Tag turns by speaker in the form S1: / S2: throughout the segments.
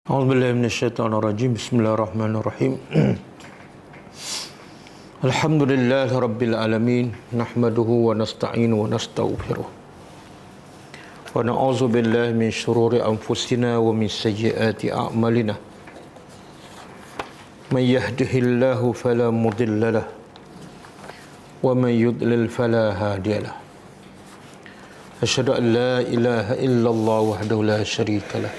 S1: A'udzubillahi minasyaitonirrajim. Bismillahirrahmanirrahim. Alhamdulillahi rabbil alamin. Nahmaduhu wa nasta'inu wa nastaghfiruh. Wa na'udzu billahi min syururi anfusina wa min sayyiati a'malina. May yahdihillahu fala mudilla lahu wa may yudlil fala hadiya lahu. Asyhadu an la ilaha illallah wahdahu la syarika lahu.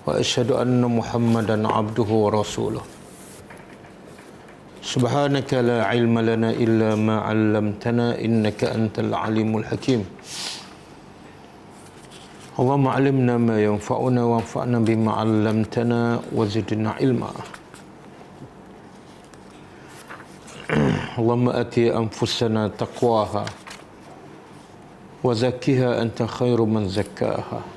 S1: Wa asyhadu anna Muhammadan abduhu wa rasuluh. Subhanaka la ilma lana illa ma 'allamtana innaka antal alimul hakim. Allahumma 'allimna ma yanfa'una wanfa'na bima 'allamtana wa zidna ilma. Allahumma ati anfusana taqwaha wa zakkiha anta khairu man zakkaha.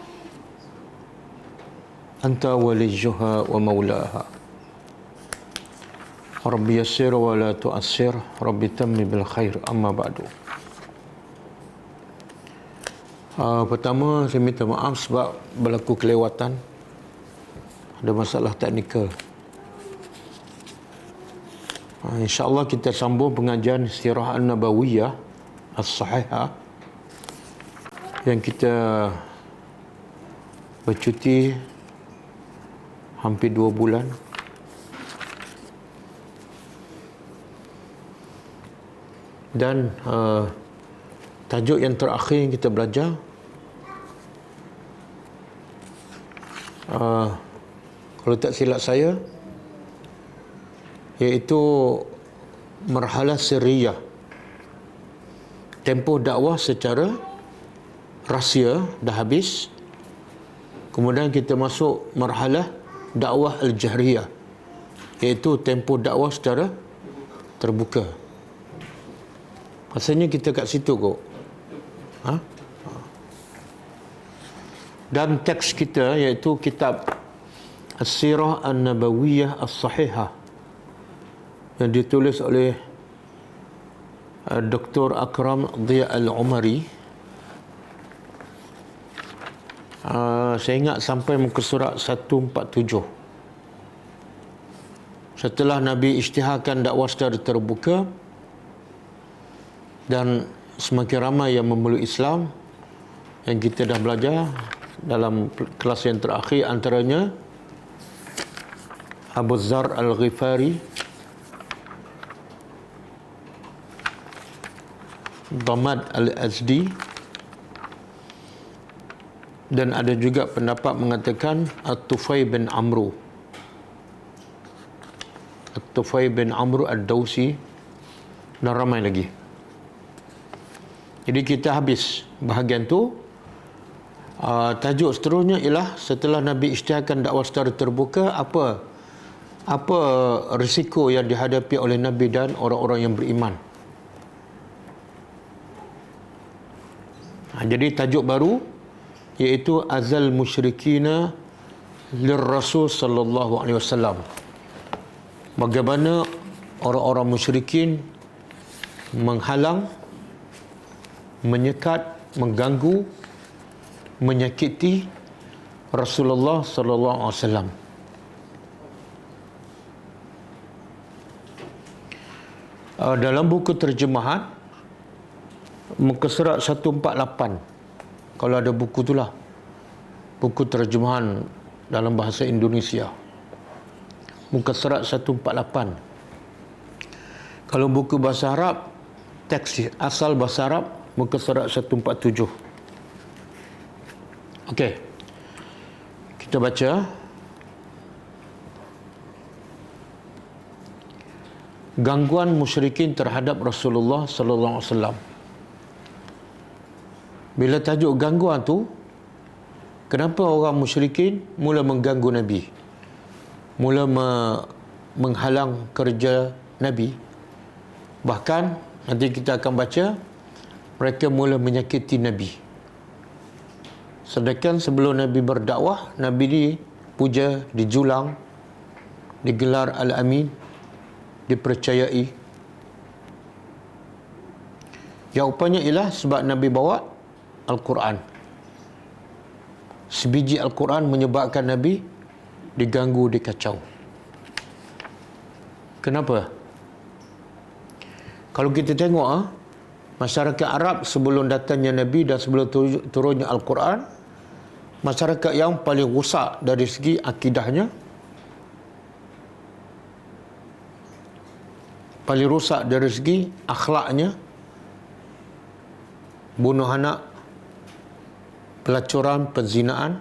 S1: Anta waliyuha wa maulaha. Rabbi yassir wa la tu'assir. Rabbi tammi bil khair. Amma ba'du. Pertama, saya minta maaf sebab berlaku kelewatan. Ada masalah teknikal. InsyaAllah kita sambung pengajian Sirah An-Nabawiyah As-Sahihah yang kita bercuti hampir 2 bulan. Dan tajuk yang terakhir yang kita belajar kalau tak silap saya iaitu marhalah sirriyah, tempoh dakwah secara rahsia dah habis. Kemudian kita masuk marhalah dakwah al-jahriyah, iaitu tempoh dakwah secara terbuka. Maksudnya kita kat situ kok. Dan teks kita iaitu kitab As-Sirah An-Nabawiyah As-Sahihah yang ditulis oleh Dr. Akram Dhiya Al-Umari. Saya ingat sampai muka surat 147. Setelah Nabi isytiharkan dakwah secara terbuka dan semakin ramai yang memeluk Islam, yang kita dah belajar dalam kelas yang terakhir, antaranya Abu Dzar Al-Ghifari, Dhamad Al-Azdi, dan ada juga pendapat mengatakan At-Tufai bin Amru Ad-Dawsi, dan ramai lagi. Jadi kita habis bahagian tu. Tajuk seterusnya ialah setelah Nabi isytiharkan dakwah secara terbuka, apa risiko yang dihadapi oleh Nabi dan orang-orang yang beriman. Jadi tajuk baru iaitu azal musyrikina lirrasul sallallahu alaihi wasallam. Bagaimana orang-orang musyrikin menghalang, menyekat, mengganggu, menyakiti Rasulullah sallallahu alaihi wasallam. Dalam buku terjemahan muka surat 148, kalau ada buku itulah, buku terjemahan dalam bahasa Indonesia, muka surat 148. Kalau buku bahasa Arab, teks asal bahasa Arab, muka surat 147. Okey, kita baca. Gangguan musyrikin terhadap Rasulullah sallallahu alaihi wasallam. Bila tajuk gangguan tu, kenapa orang musyrikin mula mengganggu Nabi, mula menghalang kerja Nabi? Bahkan nanti kita akan baca, mereka mula menyakiti Nabi. Sedangkan sebelum Nabi berdakwah, Nabi dipuja, dijulang, digelar Al-Amin, dipercayai. Jawapannya ialah sebab Nabi bawa Al-Quran. Sebiji Al-Quran menyebabkan Nabi diganggu, dikacau. Kenapa? Kalau kita tengok masyarakat Arab sebelum datangnya Nabi dan sebelum turunnya Al-Quran, masyarakat yang paling rosak dari segi akidahnya, paling rosak dari segi akhlaknya, bunuh anak, pelacuran, penzinaan,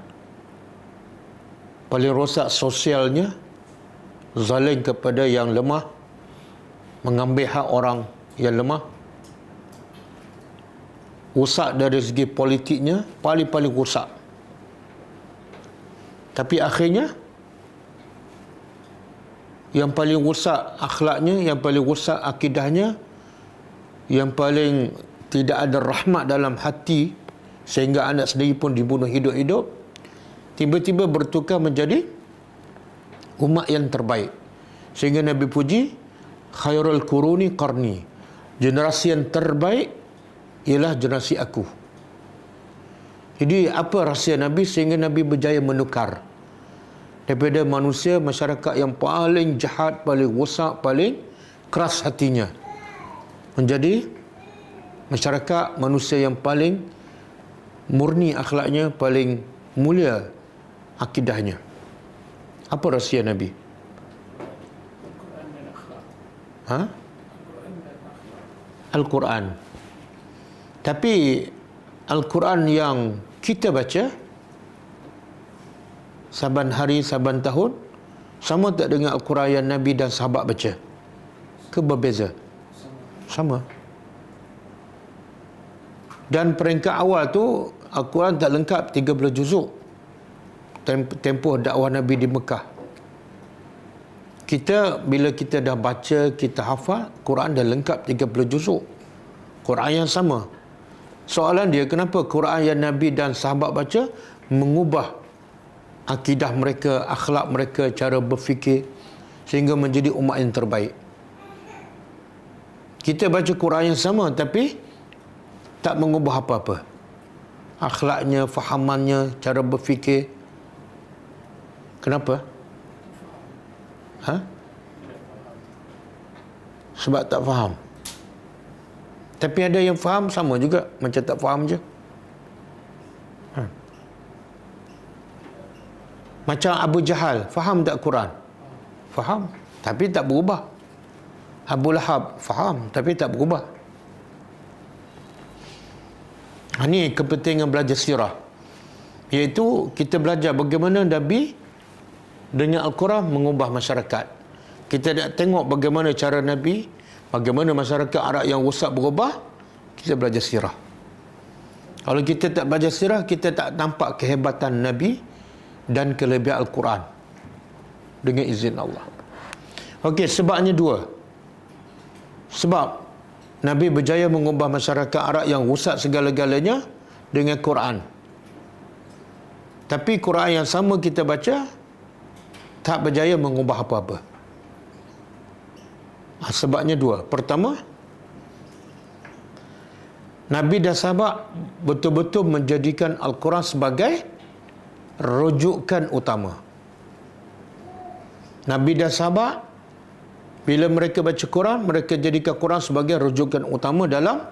S1: paling rosak sosialnya, zalim kepada yang lemah, mengambil hak orang yang lemah, rosak dari segi politiknya, paling-paling rosak. Tapi akhirnya yang paling rosak akhlaknya, yang paling rosak akidahnya, yang paling tidak ada rahmat dalam hati sehingga anak sendiri pun dibunuh hidup-hidup, tiba-tiba bertukar menjadi umat yang terbaik. Sehingga Nabi puji, khairul quruni qarni, generasi yang terbaik ialah generasi aku. Jadi apa rahsia Nabi sehingga Nabi berjaya menukar daripada manusia, masyarakat yang paling jahat, paling rosak, paling keras hatinya, menjadi masyarakat manusia yang paling murni akhlaknya, paling mulia akidahnya. Apa rahsia Nabi? Al-Quran. Tapi Al-Quran yang kita baca saban hari, saban tahun, sama tak dengan Al-Quran yang Nabi dan sahabat baca? Ke berbeza? Sama. Dan peringkat awal tu Al-Quran tak lengkap 13 juzuk tempoh dakwah Nabi di Mekah. Bila kita dah baca, kita hafal, Quran dah lengkap 30 juzuk. Quran yang sama. Soalan dia, kenapa Quran yang Nabi dan sahabat baca mengubah akidah mereka, akhlak mereka, cara berfikir sehingga menjadi umat yang terbaik? Kita baca Quran yang sama tapi tak mengubah apa-apa. Akhlaknya, fahamannya, cara berfikir. Kenapa? Sebab tak faham. Tapi ada yang faham sama juga, macam tak faham je. Macam Abu Jahal, faham tak Quran? Faham, tapi tak berubah. Abu Lahab, faham, tapi tak berubah. Ini kepentingan belajar sirah, iaitu kita belajar bagaimana Nabi dengan Al-Quran mengubah masyarakat. Kita nak tengok bagaimana cara Nabi, bagaimana masyarakat Arab yang rosak berubah. Kita belajar sirah. Kalau kita tak belajar sirah, kita tak nampak kehebatan Nabi dan kelebihan Al-Quran dengan izin Allah. Okey, sebabnya dua. Sebab Nabi berjaya mengubah masyarakat Arab yang rosak segala-galanya dengan Quran. Tapi Quran yang sama kita baca tak berjaya mengubah apa-apa. Sebabnya dua. Pertama, Nabi dan sahabat betul-betul menjadikan Al-Quran sebagai rujukan utama. Nabi dan sahabat, bila mereka baca Quran, mereka jadikan Quran sebagai rujukan utama dalam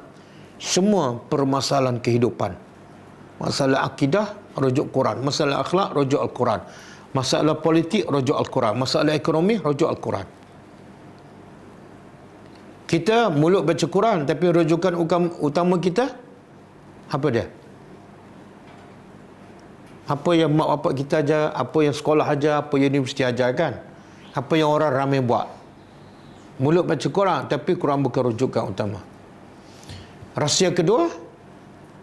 S1: semua permasalahan kehidupan. Masalah akidah, rujuk Quran. Masalah akhlak, rujuk Al-Quran. Masalah politik, rujuk Al-Quran. Masalah ekonomi, rujuk Al-Quran. Kita mulut baca Quran, tapi rujukan utama kita apa dia? Apa yang mak bapak kita ajar, apa yang sekolah ajar, apa yang universiti ajar, kan? Apa yang orang ramai buat. Mulut baca Quran, tapi Quran bukan rujukan utama. Rahsia kedua,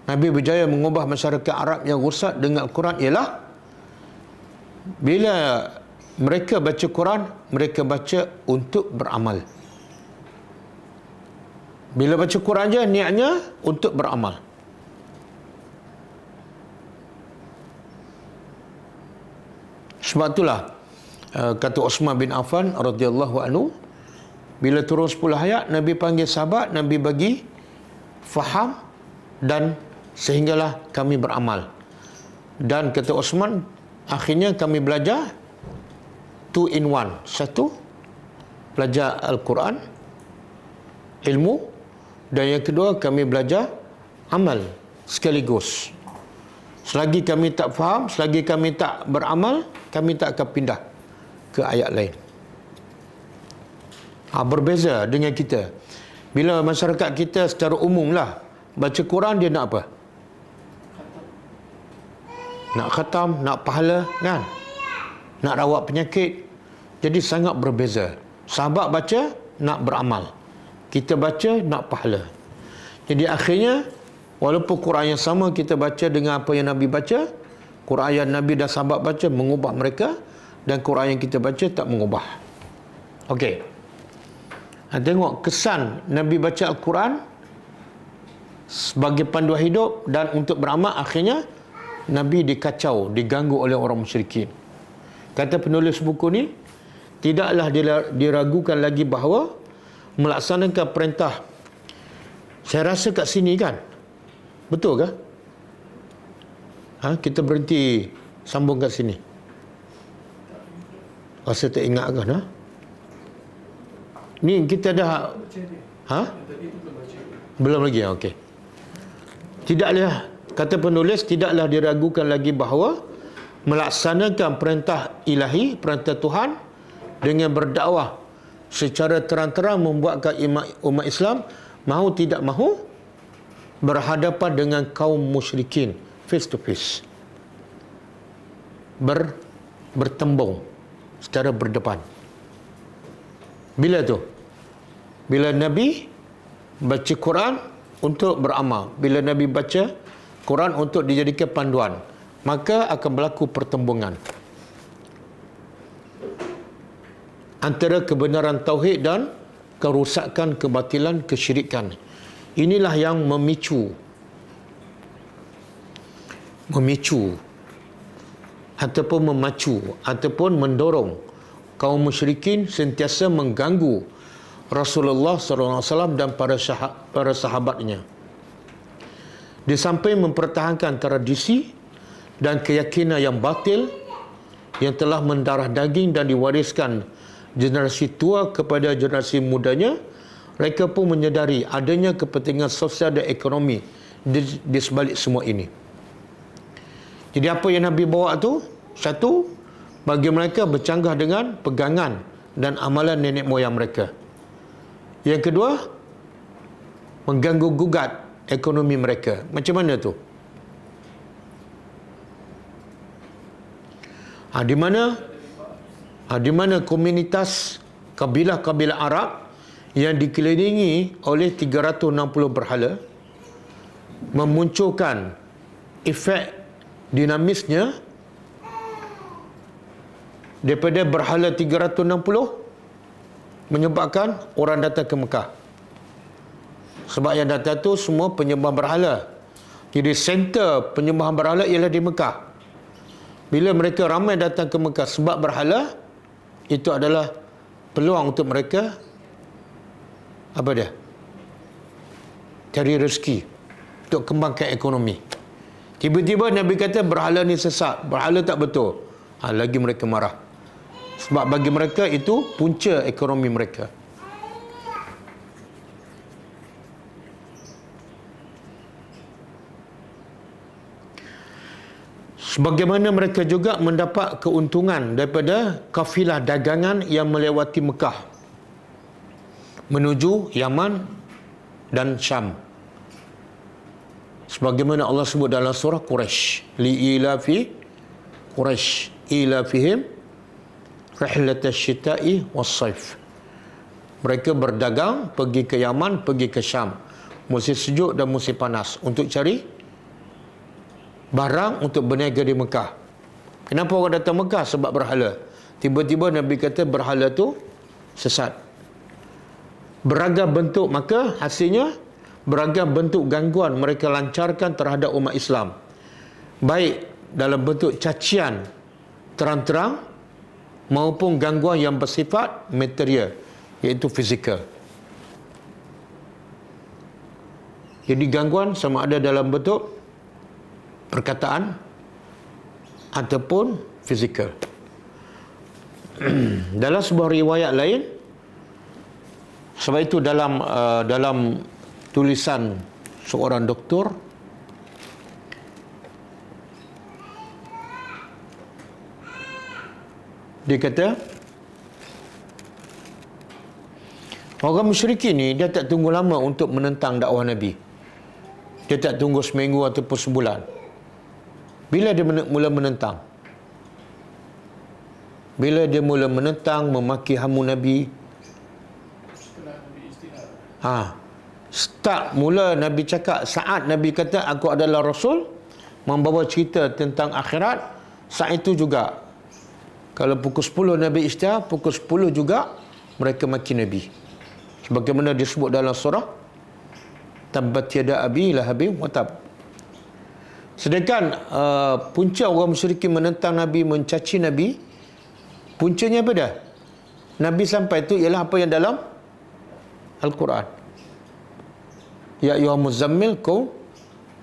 S1: Nabi berjaya mengubah masyarakat Arab yang rosak dengan Al-Quran ialah bila mereka baca Quran, mereka baca untuk beramal. Bila baca Quran je, niatnya untuk beramal. Sebab itulah kata Uthman bin Affan radhiyallahu anhu, bila turun 10 ayat, Nabi panggil sahabat, Nabi bagi faham dan sehinggalah kami beramal. Dan kata Uthman, akhirnya kami belajar two in one. Satu, belajar Al-Quran, ilmu, dan yang kedua kami belajar amal sekaligus. Selagi kami tak faham, selagi kami tak beramal, kami tak akan pindah ke ayat lain. Berbeza dengan kita. Bila masyarakat kita secara umum lah baca Quran, dia nak apa? Nak khatam, nak pahala, kan? Nak rawat penyakit. Jadi sangat berbeza. Sahabat baca, nak beramal. Kita baca, nak pahala. Jadi akhirnya, walaupun Quran yang sama kita baca dengan apa yang Nabi baca, Quran yang Nabi dan sahabat baca mengubah mereka, dan Quran yang kita baca tak mengubah. Okey. Tengok kesan Nabi baca Al-Quran sebagai panduan hidup dan untuk beramal, akhirnya Nabi dikacau, diganggu oleh orang musyrikin. Kata penulis buku ni, tidaklah diragukan lagi bahawa melaksanakan perintah. Saya rasa kat sini kan, betul ke? Kita berhenti sambung kat sini. Rasa tak ingat kan? Ni kita dah... Belum lagi, okey. Tidaklah, kata penulis, tidaklah diragukan lagi bahawa melaksanakan perintah ilahi, perintah Tuhan dengan berdakwah secara terang-terang membuatkan umat Islam mahu tidak mahu berhadapan dengan kaum musyrikin face to face, bertembung secara berdepan. Bila tu? Bila Nabi baca Quran untuk beramal, bila Nabi baca Quran untuk dijadikan panduan, maka akan berlaku pertembungan antara kebenaran tauhid dan kerusakan, kebatilan, kesyirikan. Inilah yang memicu ataupun memacu ataupun mendorong kaum musyrikin sentiasa mengganggu Rasulullah SAW dan para sahabatnya. Di samping mempertahankan tradisi dan keyakinan yang batil yang telah mendarah daging dan diwariskan generasi tua kepada generasi mudanya, mereka pun menyedari adanya kepentingan sosial dan ekonomi di sebalik semua ini. Jadi apa yang Nabi bawa tu? Satu, bagi mereka bercanggah dengan pegangan dan amalan nenek moyang mereka. Yang kedua, mengganggu gugat ekonomi mereka. Macam mana tu? Di mana komunitas kabilah-kabilah Arab yang dikelilingi oleh 360 berhala memunculkan efek dinamisnya daripada berhala 360 menyebabkan orang datang ke Mekah. Sebab yang datang tu semua penyembah berhala. Jadi center penyembahan berhala ialah di Mekah. Bila mereka ramai datang ke Mekah sebab berhala, itu adalah peluang untuk mereka apa dia? Cari rezeki untuk kembangkan ekonomi. Tiba-tiba Nabi kata berhala ni sesat, berhala tak betul. Lagi mereka marah. Sebab bagi mereka itu punca ekonomi mereka. Sebagaimana mereka juga mendapat keuntungan daripada kafilah dagangan yang melewati Mekah menuju Yaman dan Syam. Sebagaimana Allah sebut dalam surah Quraisy, li'ilafi Quraisy ilafihim rihlatash syita'i was-saif. Mereka berdagang pergi ke Yaman, pergi ke Syam, musim sejuk dan musim panas, untuk cari barang untuk berniaga di Mekah. Kenapa orang datang Mekah? Sebab berhala. Tiba-tiba Nabi kata berhala tu sesat. Beragam bentuk, maka hasilnya beragam bentuk gangguan mereka lancarkan terhadap umat Islam. Baik dalam bentuk cacian terang-terang maupun gangguan yang bersifat material, iaitu fizikal. Jadi gangguan sama ada dalam bentuk perkataan ataupun fizikal. Dalam sebuah riwayat lain, sebab itu dalam tulisan seorang doktor, dia kata orang musyrikin ni dia tak tunggu lama untuk menentang dakwah Nabi. Dia tak tunggu seminggu ataupun sebulan. Bila dia mula menentang, bila dia mula menentang, memaki hamu Nabi, start mula Nabi cakap, saat Nabi kata aku adalah Rasul, membawa cerita tentang akhirat, saat itu juga kalau pukul 10 Nabi isytihar, pukul 10 juga mereka maki Nabi. Sebagaimana disebut dalam surah Tabbat yada abi lahabin wa tab. Sedangkan punca orang musyrikin menentang Nabi, mencaci Nabi, puncanya apa dah? Nabi sampai itu ialah apa yang dalam Al-Quran. Ya ayyuhal muzammil qum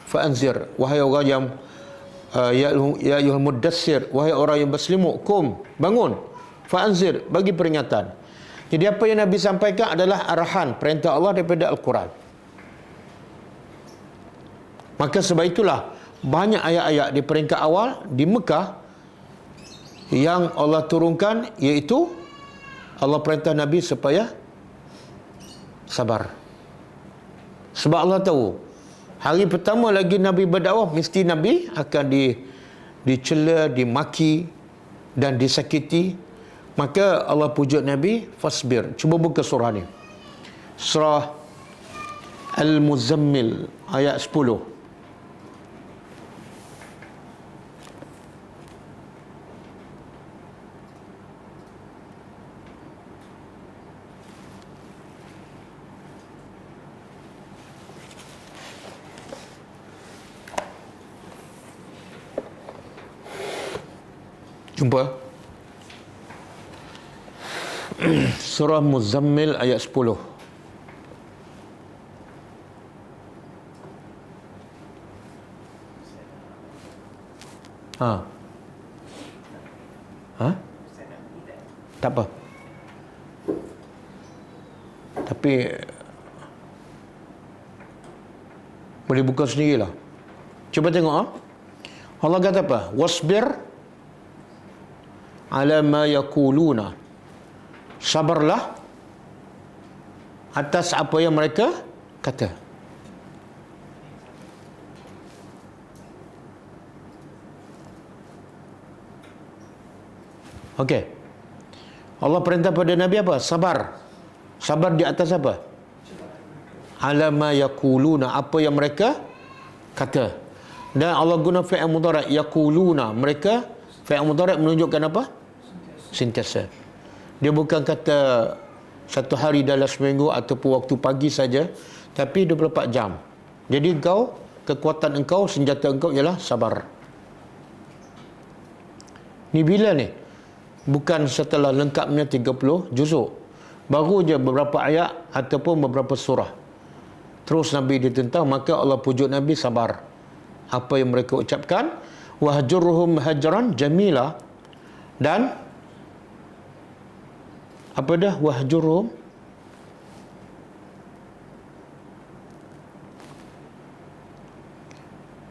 S1: fa'anzir. Wahai orang yang ya ayyuhal muddassir, wahai orang yang berselimut, qum, bangun, fa'anzir, bagi peringatan. Jadi apa yang Nabi sampaikan adalah arahan, perintah Allah daripada Al-Quran. Maka sebab itulah banyak ayat-ayat di peringkat awal di Mekah yang Allah turunkan, iaitu Allah perintah Nabi supaya sabar. Sebab Allah tahu hari pertama lagi Nabi berdakwah, mesti Nabi akan dicela, dimaki dan disakiti. Maka Allah pujuk Nabi, fasbir. Cuba buka surah ni, surah Al-Muzammil ayat 10. Jumpa surah Muzammil ayat 10. Ha? Tak apa. Tapi boleh buka sendirilah. Cuba tengok. Allah kata apa? Wasbir ala ma yaquluna. Sabarlah atas apa yang mereka kata. Okey. Allah perintah pada Nabi apa? Sabar. Sabar di atas apa? Ala ma yaquluna, apa yang mereka kata. Dan Allah guna fi'il mudhari' yaquluna, mereka, fi'il mudhari' menunjukkan apa? Sentiasa. Dia bukan kata satu hari dalam seminggu ataupun waktu pagi saja, tapi 24 jam. Jadi engkau, kekuatan engkau, senjata engkau ialah sabar. Ni bila ni? Bukan setelah lengkapnya 30 juzuk. Baru je beberapa ayat ataupun beberapa surah. Terus Nabi ditentang, maka Allah pujuk Nabi sabar. Apa yang mereka ucapkan, wahjurhum hajran jamila, dan apa dah wahjurhum,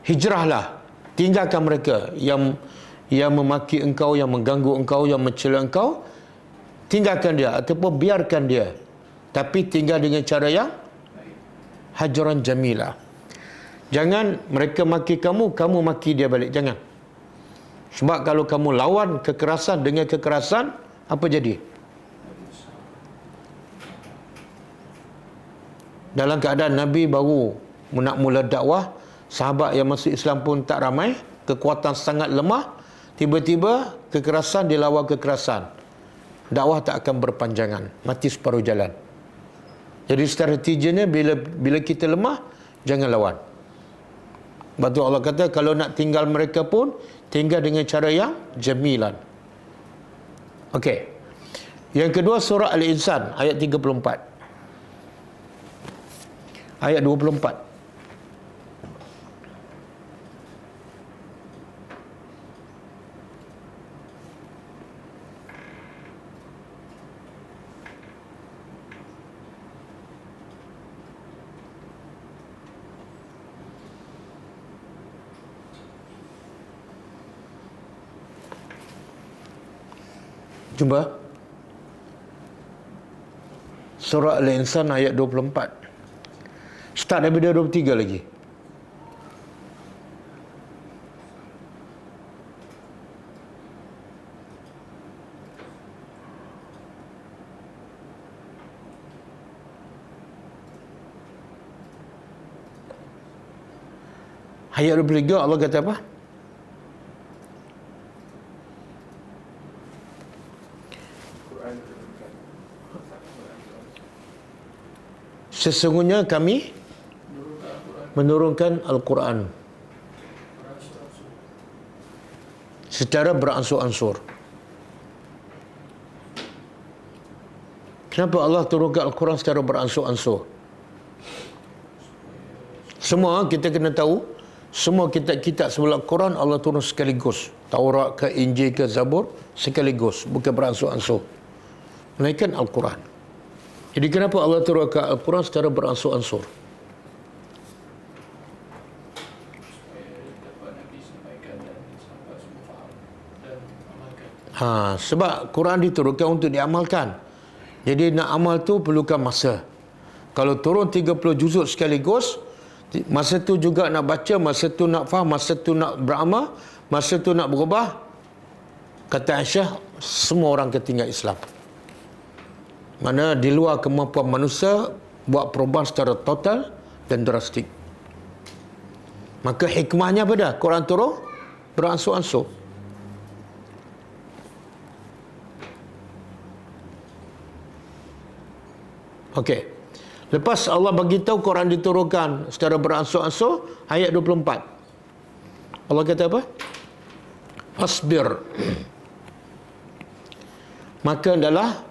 S1: hijrahlah, tinggalkan mereka yang memaki engkau, yang mengganggu engkau, yang mencela engkau. Tinggalkan dia ataupun biarkan dia, tapi tinggal dengan cara yang hajran jamila. Jangan mereka maki kamu, kamu maki dia balik. Jangan. Sebab kalau kamu lawan kekerasan dengan kekerasan, apa jadi? Dalam keadaan Nabi baru nak mula dakwah, sahabat yang masuk Islam pun tak ramai, kekuatan sangat lemah, tiba-tiba kekerasan dilawan kekerasan. Dakwah tak akan berpanjangan, mati separuh jalan. Jadi strateginya, bila kita lemah, jangan lawan. Sebab tu Allah kata, kalau nak tinggal mereka pun, tinggal dengan cara yang jamilan. Okey. Yang kedua, surah Al-Insan ayat 34. Ayat 24. Jumpa surah Al-Insan ayat 24. Start daripada 23 lagi. Ayat 23 Allah kata apa? Sesungguhnya kami menurunkan Al-Quran secara beransur-ansur. Kenapa Allah turunkan Al-Quran secara beransur-ansur? Semua kita kena tahu, semua kitab-kitab sebelum Al-Quran Allah turun sekaligus. Taurat ke Injil ke Zabur sekaligus, bukan beransur-ansur. Melainkan Al-Quran. Jadi kenapa Allah turunkan Al-Quran secara beransur-ansur? Sebab Quran diturunkan untuk diamalkan. Jadi nak amal tu perlukan masa. Kalau turun 30 juzuk sekaligus, masa tu juga nak baca, masa tu nak faham, masa tu nak beramal, masa tu nak berubah. Kata Aisyah, semua orang ketinggal Islam. Mana di luar kemampuan manusia buat perubahan secara total dan drastik. Maka hikmahnya apa dah? Quran turun beransur-ansur. Okey. Lepas Allah bagi tahu Quran diturunkan secara beransur-ansur, ayat 24. Allah kata apa? Fasbir. Maka adalah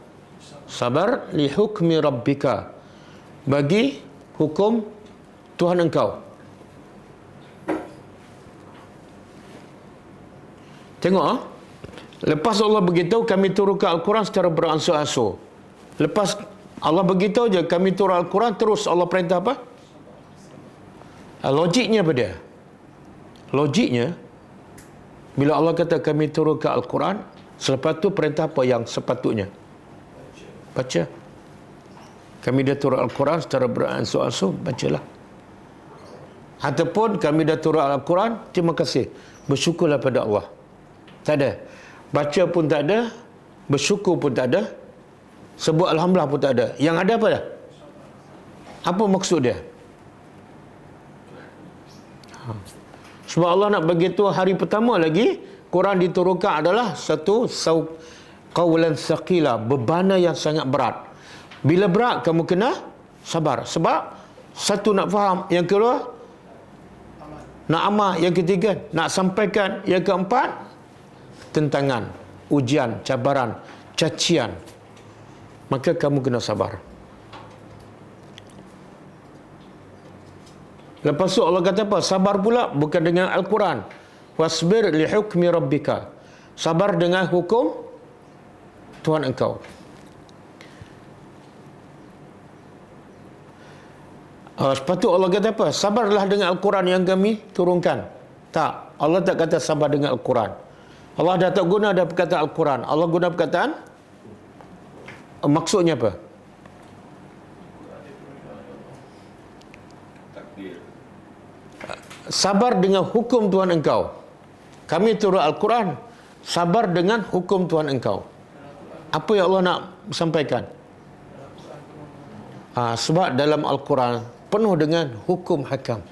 S1: sabar li hukmi rabbika, bagi hukum Tuhan engkau. Tengok lepas Allah beritahu kami turunkan Al-Quran secara beransur-ansur. Lepas Allah beritahu je kami turun Al-Quran, terus Allah perintah apa? Logiknya apa dia? Logiknya bila Allah kata kami turunkan Al-Quran, selepas tu perintah apa yang sepatutnya? Baca. Kami dah turun Al-Quran secara beransur-ansur, bacalah. Ataupun kami dah turun Al-Quran, terima kasih, bersyukurlah pada Allah. Tak ada. Baca pun tak ada, bersyukur pun tak ada, sebut Alhamdulillah pun tak ada. Yang ada apa dah? Apa maksud dia? Sebab Allah nak beritahu hari pertama lagi Quran diturunkan adalah satu qawlan thaqila, beban yang sangat berat. Bila berat kamu kena sabar. Sebab satu nak faham, yang kedua nak amal, yang ketiga nak sampaikan, yang keempat tentangan, ujian, cabaran, cacian. Maka kamu kena sabar. Lepas tu Allah kata apa? Sabar pula bukan dengan Al-Quran. Wasbir li hukmi rabbika. Sabar dengan hukum Tuhan engkau. Lepas tu Allah kata apa? Sabarlah dengan Al-Quran yang kami turunkan. Tak. Allah tak kata sabar dengan Al-Quran. Allah dah tak guna ada perkataan Al-Quran. Allah guna perkataan, maksudnya apa? Sabar dengan hukum Tuhan engkau. Kami turun Al-Quran, sabar dengan hukum Tuhan engkau. Apa yang Allah nak sampaikan? Sebab dalam Al-Quran penuh dengan hukum hakam.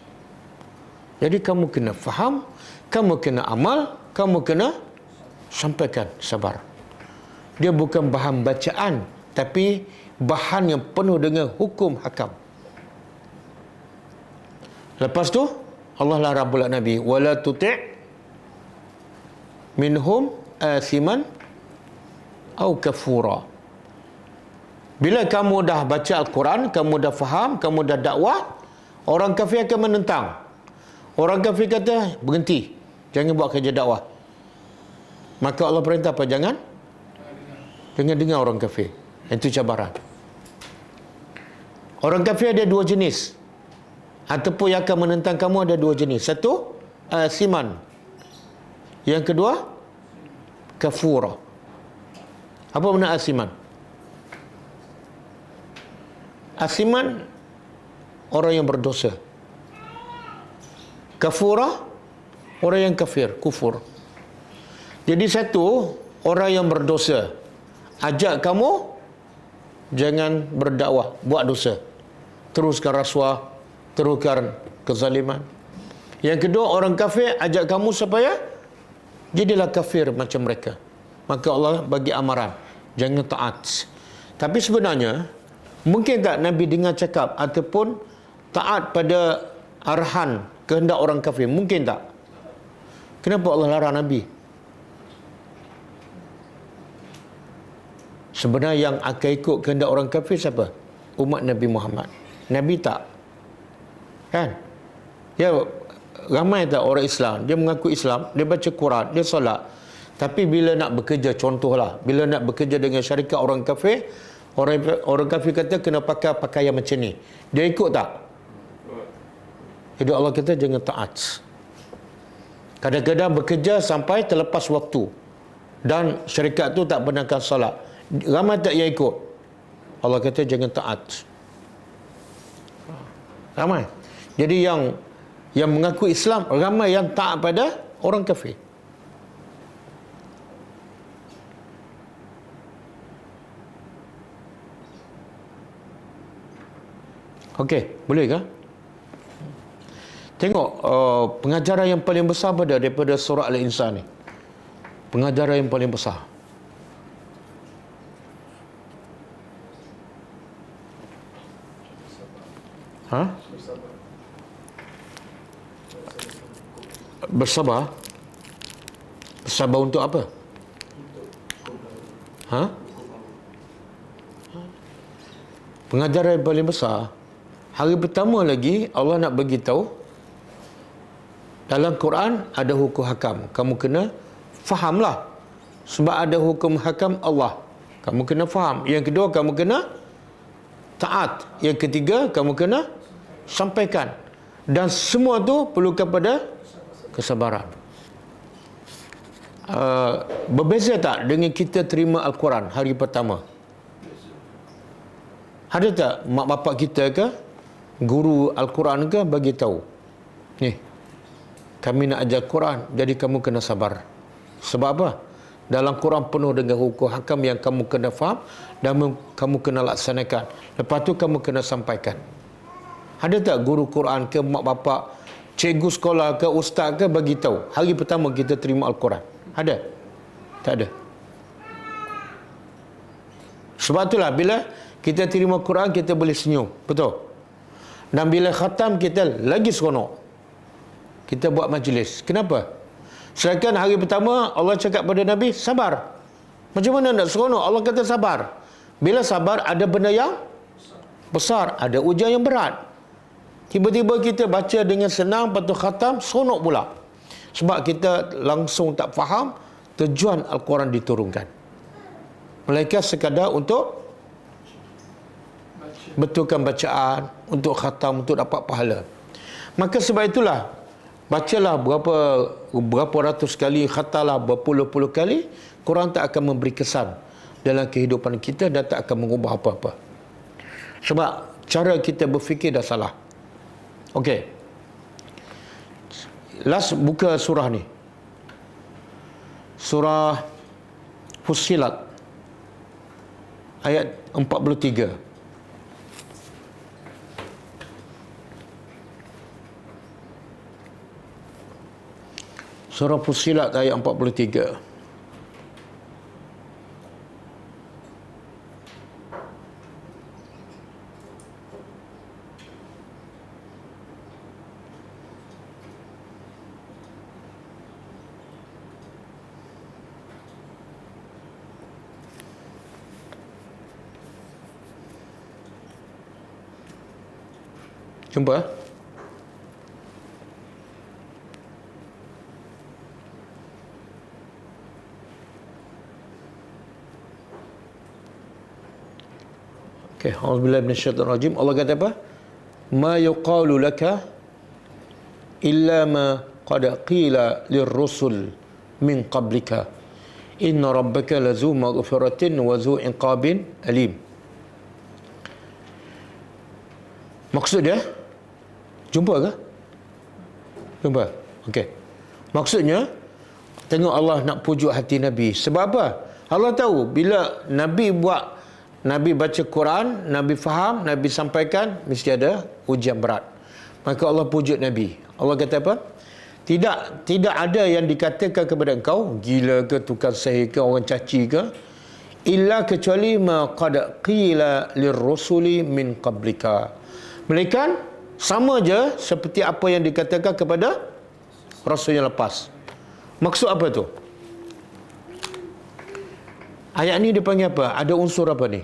S1: Jadi kamu kena faham, kamu kena amal, kamu kena sampaikan, sabar. Dia bukan bahan bacaan, tapi bahan yang penuh dengan hukum hakam. Lepas tu Allah larang pula Nabi, wala tuti' minhum athiman au kafura. Bila kamu dah baca Al-Quran, kamu dah faham, kamu dah dakwah, orang kafir akan menentang. Orang kafir kata, berhenti, jangan buat kerja dakwah. Maka Allah perintah apa? Jangan dengar orang kafir. Itu cabaran. Orang kafir ada dua jenis, ataupun yang akan menentang kamu ada dua jenis. Satu, siman. Yang kedua, kafura. Apa makna asiman? Asiman orang yang berdosa. Kafura orang yang kafir, kufur. Jadi satu, orang yang berdosa, ajak kamu jangan berdakwah, buat dosa. Teruskan rasuah, teruskan kezaliman. Yang kedua, orang kafir ajak kamu supaya jadilah kafir macam mereka. Maka Allah bagi amaran, jangan taat. Tapi sebenarnya mungkin tak Nabi dengar cakap ataupun taat pada arahan kehendak orang kafir? Mungkin tak? Kenapa Allah larang Nabi? Sebenarnya yang akan ikut kehendak orang kafir siapa? Umat Nabi Muhammad. Nabi tak. Kan? Ya, ramai tak orang Islam, dia mengaku Islam, dia baca Quran, dia solat. Tapi bila nak bekerja, contohlah, bila nak bekerja dengan syarikat orang kafir, orang kafir kata kena pakai pakaian macam ni. Dia ikut tak? Jadi Allah kata jangan taat. Kadang-kadang bekerja sampai terlepas waktu dan syarikat tu tak benarkan solat. Ramai tak yang ikut? Allah kata jangan taat. Ramai. Jadi yang mengaku Islam, ramai yang taat pada orang kafir. Okey, boleh ke? Tengok pengajaran yang paling besar daripada surah Al-Insan ni. Pengajaran yang paling besar. Ha? Bersabar. Bersabar untuk apa? Ha? Pengajaran yang paling besar. Hari pertama lagi Allah nak bagi tahu dalam Quran ada hukum hakam. Kamu kena fahamlah. Sebab ada hukum hakam Allah. Kamu kena faham. Yang kedua, kamu kena taat. Yang ketiga, kamu kena sampaikan. Dan semua tu perlu kepada kesabaran. Berbeza tak dengan kita terima Al-Quran hari pertama? Ada tak mak bapak kita ke, guru Al-Quran ke bagi tahu, ni kami nak ajar Quran, jadi kamu kena sabar. Sebab apa? Dalam Quran penuh dengan hukum hakam yang kamu kena faham dan kamu kena laksanakan. Lepas tu kamu kena sampaikan. Ada tak guru Quran ke, mak bapak, cikgu sekolah ke, ustaz ke bagi tahu hari pertama kita terima Al-Quran? Ada? Tak ada. Sebab itulah bila kita terima Quran kita boleh senyum. Betul? Dan bila khatam kita lagi seronok. Kita buat majlis. Kenapa? Sedangkan hari pertama Allah cakap pada Nabi, sabar. Macam mana nak seronok? Allah kata sabar. Bila sabar ada benda yang besar, ada ujian yang berat. Tiba-tiba kita baca dengan senang, lepas tu khatam, seronok pula. Sebab kita langsung tak faham tujuan Al-Quran diturunkan. Melainkan sekadar untuk betulkan bacaan, untuk khatam, untuk dapat pahala. Maka sebab itulah, bacalah berapa ratus kali, khatamlah berpuluh-puluh kali, Quran tak akan memberi kesan dalam kehidupan kita dan tak akan mengubah apa-apa. Sebab cara kita berfikir dah salah. Okey. Last buka surah ni. Surah Fussilat ayat 43. Surah Fussilat ayat 43. Jumpa? Okey, auzubillahi minasyaitonir rajim. Allah kata apa? Ma yuqalu laka illa ma qad qila lirrusul min qablika Inna rabbaka lazu maghfiratin wa zu iqabin alim. Maksud dia, jumpa ke? Jumpa. Okey. Maksudnya, tengok Allah nak pujuk hati Nabi. Sebab apa? Allah tahu bila Nabi baca Quran, Nabi faham, Nabi sampaikan, mesti ada ujian berat. Maka Allah pujuk Nabi. Allah kata apa? Tidak ada yang dikatakan kepada engkau, gila ke, tukang sihir ke, orang caci ke, illa kecuali ma qad qila lirrusuli min qablika. Melainkan sama je seperti apa yang dikatakan kepada Rasul yang lepas. Maksud apa tu? Ayat ni dia panggil apa? Ada unsur apa ni?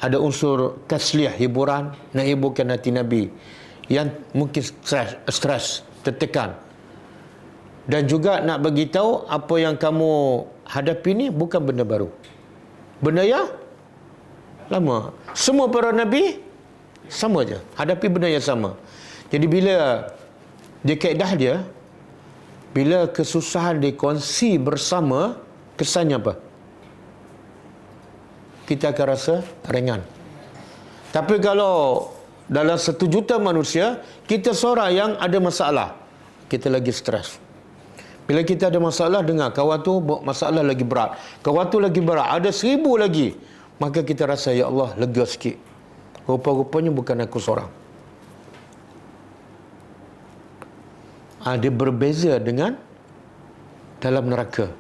S1: Ada unsur tasliyah, hiburan, nak hiburkan hati Nabi yang mungkin stres, tertekan. Dan juga nak bagi tahu apa yang kamu hadapi ni bukan benda baru. Benda yang lama. Semua para Nabi sama je. Hadapi benda yang sama. Jadi bila dia kaedah dia, bila kesusahan dikongsi bersama, kesannya apa? Kita akan rasa ringan. Tapi kalau dalam 1 juta manusia, kita seorang yang ada masalah, kita lagi stres. Bila kita ada masalah, dengar kawan tu masalah lagi berat, kawan tu lagi berat, ada 1000 lagi, maka kita rasa, ya Allah, lega sikit. Rupa-rupanya bukan aku seorang. Dia berbeza dengan dalam neraka.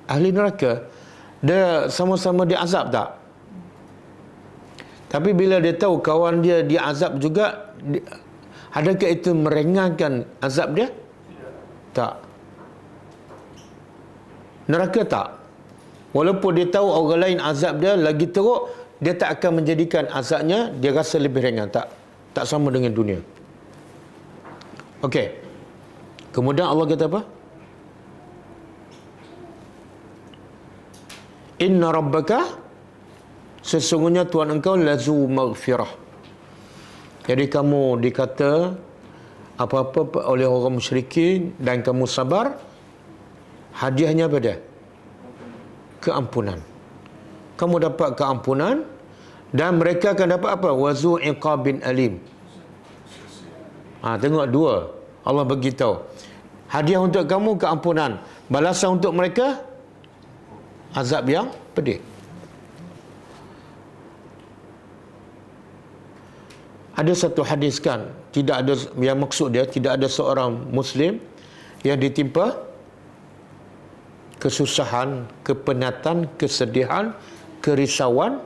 S1: Ahli neraka, dia sama-sama diazab tak? Tapi bila dia tahu kawan dia diazab juga, adakah itu meringankan azab dia? Tak. Neraka tak. Walaupun dia tahu orang lain azab dia lagi teruk, dia tak akan menjadikan azabnya dia rasa lebih ringan. Tak sama dengan dunia. Okey. Kemudian Allah kata apa? Inna rabbaka, sesungguhnya Tuhan engkau lazu maghfirah. Jadi kamu dikata apa-apa oleh orang musyrikin dan kamu sabar, hadiahnya apa dia? Keampunan. Kamu dapat keampunan dan mereka akan dapat apa? Wazu iqabin alim. Tengok dua. Allah bagi tahu. Hadiah untuk kamu keampunan, balasan untuk mereka azab yang pedih. Ada satu hadis kan, tidak ada, yang maksud dia tidak ada seorang Muslim yang ditimpa kesusahan, kepenatan, kesedihan, kerisauan,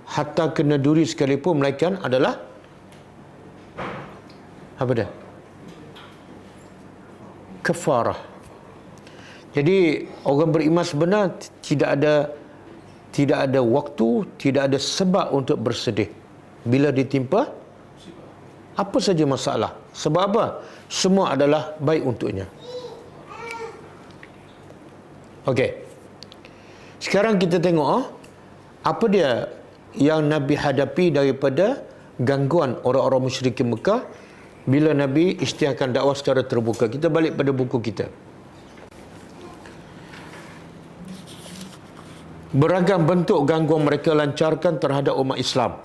S1: hatta kena duri sekalipun, melainkan adalah apa dia? Kafarah. Jadi orang beriman sebenar tidak ada waktu, tidak ada sebab untuk bersedih bila ditimpa apa saja masalah. Sebab apa? Semua adalah baik untuknya. Okey. Sekarang kita tengok apa dia yang Nabi hadapi daripada gangguan orang-orang musyrikin Mekah bila Nabi isytiharkan dakwah secara terbuka. Kita balik pada buku kita. Beragam bentuk gangguan mereka lancarkan terhadap umat Islam.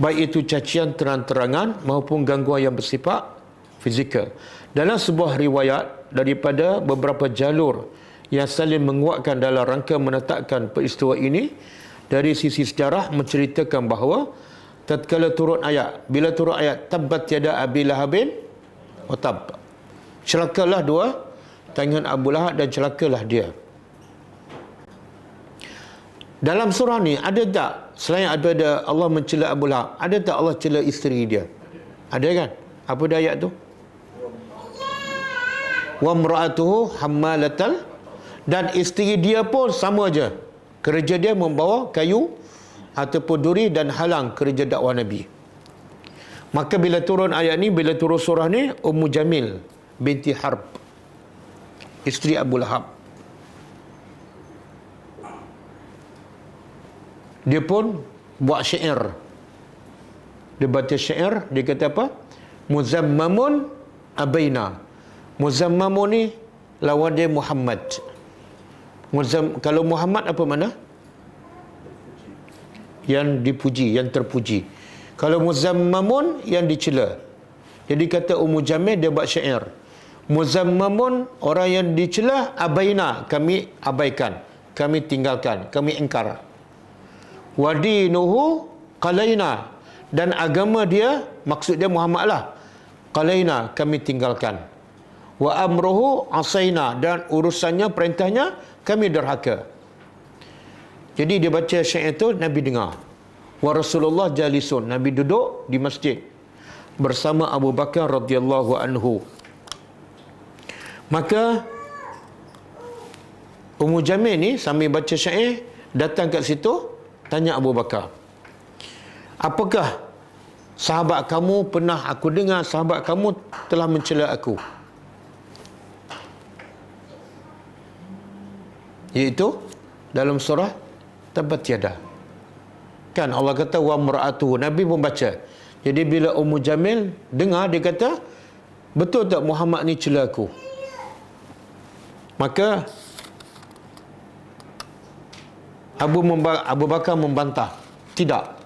S1: Baik itu cacian terang-terangan maupun gangguan yang bersifat fizikal. Dalam sebuah riwayat daripada beberapa jalur yang saling menguatkan dalam rangka menetapkan peristiwa ini, dari sisi sejarah menceritakan bahawa tatkala turun ayat, bila turun ayat tabbat yada abi lahabin wa tab, celakalah dua tangan Abu Lahab dan celakalah dia. Dalam surah ni ada tak, selain ada Allah mencela Abu Lahab, ada tak Allah cela isteri dia? Ada kan? Apa dia ayat tu? Wa imra'atuhu hammalatal, dan isteri dia pun sama aja. Kerja dia membawa kayu ataupun duri dan halang kerja dakwah Nabi. Maka bila turun ayat ni, bila turun surah ni, Ummu Jamil binti Harb, isteri Abu Lahab, dia pun buat syair. Dia baca syair, dia kata apa? Muzammamun abaina. Muzammamun ni lawan dia Muhammad. Kalau Muhammad apa mana? Yang dipuji, yang terpuji. Kalau muzammamun yang dicela. Jadi kata Ummu Jamil dia buat syair. Muzammamun orang yang dicela, abaina kami abaikan, kami tinggalkan, kami ingkar. Wadinuhu qalaina, dan agama dia maksud dia Muhammad lah. Qalaina kami tinggalkan. Wa amruhu asaina, dan urusannya perintahnya kami derhaka. Jadi dia baca syair itu, Nabi dengar. Wa Rasulullah jalisun, Nabi duduk di masjid bersama Abu Bakar radhiyallahu anhu. Maka Ummu Jamil ni sambil baca syair datang kat situ, tanya Abu Bakar, apakah sahabat kamu pernah aku dengar sahabat kamu telah mencela aku? Iaitu dalam surah Tabbat Yada. Kan Allah kata wa mar'atuhu, Nabi pun baca. Jadi bila Ummu Jamil dengar, dia kata, betul tak Muhammad ni cela aku? Maka Abu Bakar membantah, tidak.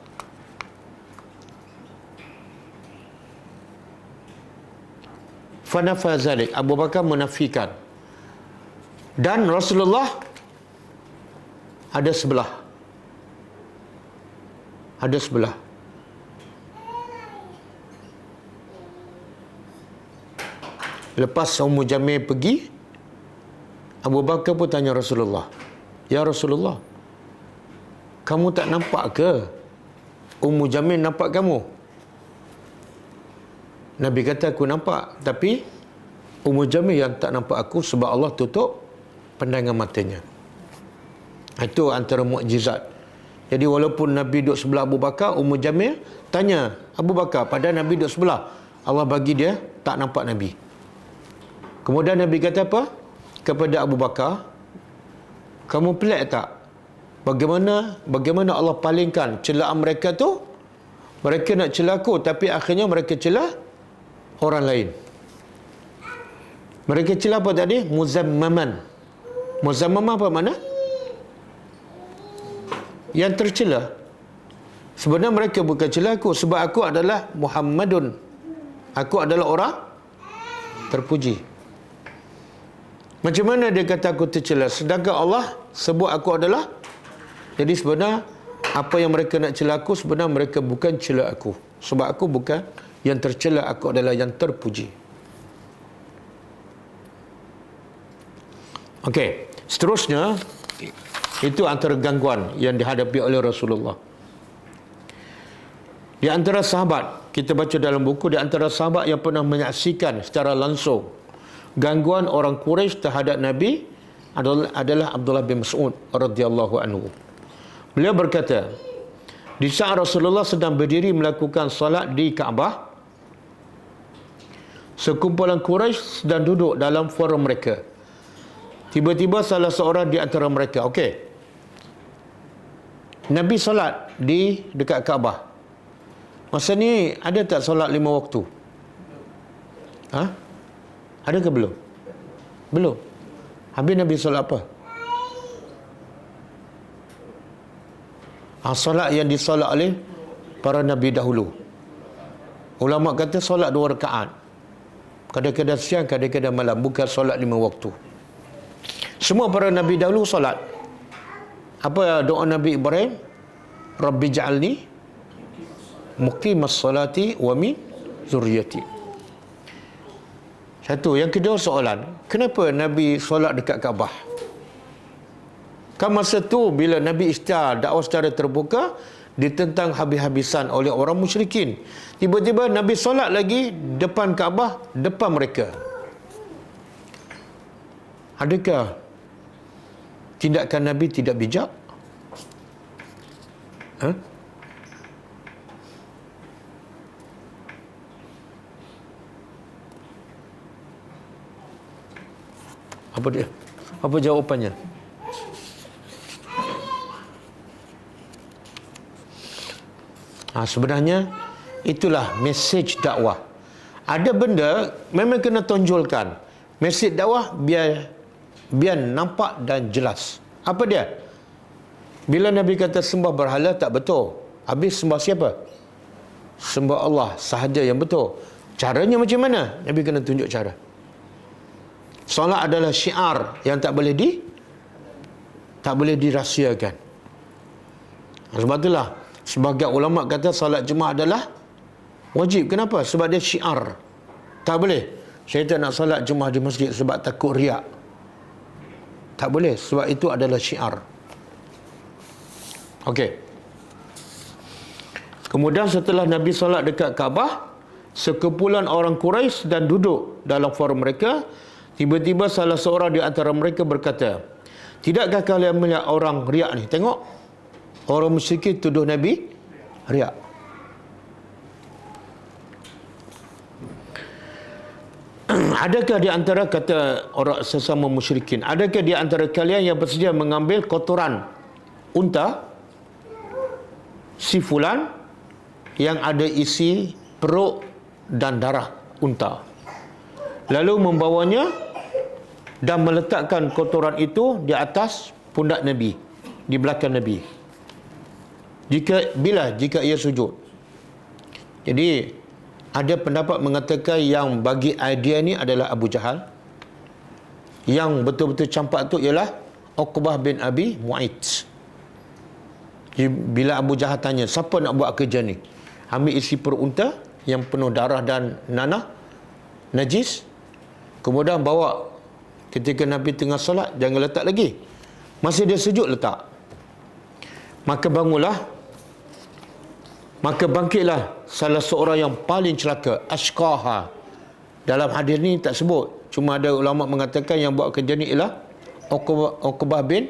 S1: Fanafa zalik, Abu Bakar menafikan. Dan Rasulullah ada sebelah. Ada sebelah. Lepas Ummu Jamil pergi, Abu Bakar pun tanya Rasulullah, ya Rasulullah, kamu tak nampak ke Ummu Jamil nampak kamu? Nabi kata, aku nampak, tapi Ummu Jamil yang tak nampak aku sebab Allah tutup pandangan matanya. Itu antara mukjizat. Jadi walaupun Nabi duduk sebelah Abu Bakar, Ummu Jamil tanya Abu Bakar, padahal Nabi duduk sebelah, Allah bagi dia tak nampak Nabi. Kemudian Nabi kata apa kepada Abu Bakar, kamu pelik tak bagaimana Allah palingkan celaan mereka tu? Mereka nak cela aku, tapi akhirnya mereka cela orang lain. Mereka cela apa tadi? Muzammaman. Muzammaman apa mana? Yang tercela. Sebenarnya mereka bukan cela aku, sebab aku adalah Muhammadun. Aku adalah orang terpuji. Macam mana dia kata aku tercela, sedangkan Allah sebut aku adalah. Jadi sebenarnya apa yang mereka nak cela aku, sebenarnya mereka bukan cela aku, sebab aku bukan yang tercela, aku adalah yang terpuji. Okey, seterusnya itu antara gangguan yang dihadapi oleh Rasulullah. Di antara sahabat, kita baca dalam buku, di antara sahabat yang pernah menyaksikan secara langsung gangguan orang Quraisy terhadap Nabi adalah Abdullah bin Mas'ud radhiyallahu anhu. Beliau berkata, di saat Rasulullah sedang berdiri melakukan salat di Kaabah, sekumpulan Quraisy sedang duduk dalam forum mereka. Tiba-tiba salah seorang di antara mereka, Nabi salat di dekat Kaabah. Masa ni ada tak solat 5 waktu? Ada ke belum? Belum. Habis Nabi solat apa? Solat yang disolat oleh para Nabi dahulu. Ulama kata solat 2 rakaat. Kadang-kadang siang, kadang-kadang malam. Bukan solat 5 waktu. Semua para Nabi dahulu solat. Apa doa Nabi Ibrahim? Rabbi ja'alni muqimas salati wa min zurriyati. Satu. Yang kedua soalan, kenapa Nabi solat dekat Kaabah? Kan masa tu bila Nabi isytihar dakwah secara terbuka, ditentang habis-habisan oleh orang musyrikin. Tiba-tiba Nabi solat lagi depan Kaabah, depan mereka. Adakah tindakan Nabi tidak bijak? Apa dia? Apa jawapannya? Sebenarnya Itulah mesej dakwah. Ada benda memang kena tonjolkan. Mesej dakwah biar nampak dan jelas. Apa dia? Bila Nabi kata sembah berhala tak betul. Habis sembah siapa? Sembah Allah sahaja yang betul. Caranya macam mana? Nabi kena tunjuk cara. Solat adalah syiar yang tak boleh dirahsiakan. Sebab itulah sebagian ulama kata solat Jumaat adalah wajib. Kenapa? Sebab dia syiar. Tak boleh. Saya tak nak solat Jumaat di masjid sebab takut riak. Tak boleh. Sebab itu adalah syiar. Okey. Kemudian setelah Nabi solat dekat Kaabah, sekumpulan orang Quraisy dan duduk dalam forum mereka. Tiba-tiba salah seorang di antara mereka berkata, "Tidakkah kalian melihat orang riak ni? Tengok, orang musyrikin tuduh Nabi riak." Adakah di antara, kata orang sesama musyrikin, adakah di antara kalian yang bersedia mengambil kotoran unta si fulan yang ada isi perut dan darah unta, lalu membawanya dan meletakkan kotoran itu di atas pundak Nabi, di belakang Nabi, jika ia sujud. Jadi ada pendapat mengatakan yang bagi idea ni adalah Abu Jahal. Yang betul-betul campak tu ialah Uqbah bin Abi Mu'ayt. Bila Abu Jahal tanya, siapa nak buat kerja ni? Ambil isi perut unta yang penuh darah dan nanah najis, kemudian bawa ketika Nabi tengah solat, jangan letak lagi. Masih dia sujud, letak. Maka bangkitlah salah seorang yang paling celaka, ashqaha. Dalam hadis ni tak sebut, cuma ada ulama mengatakan yang buat kerja ni ialah Uqbah bin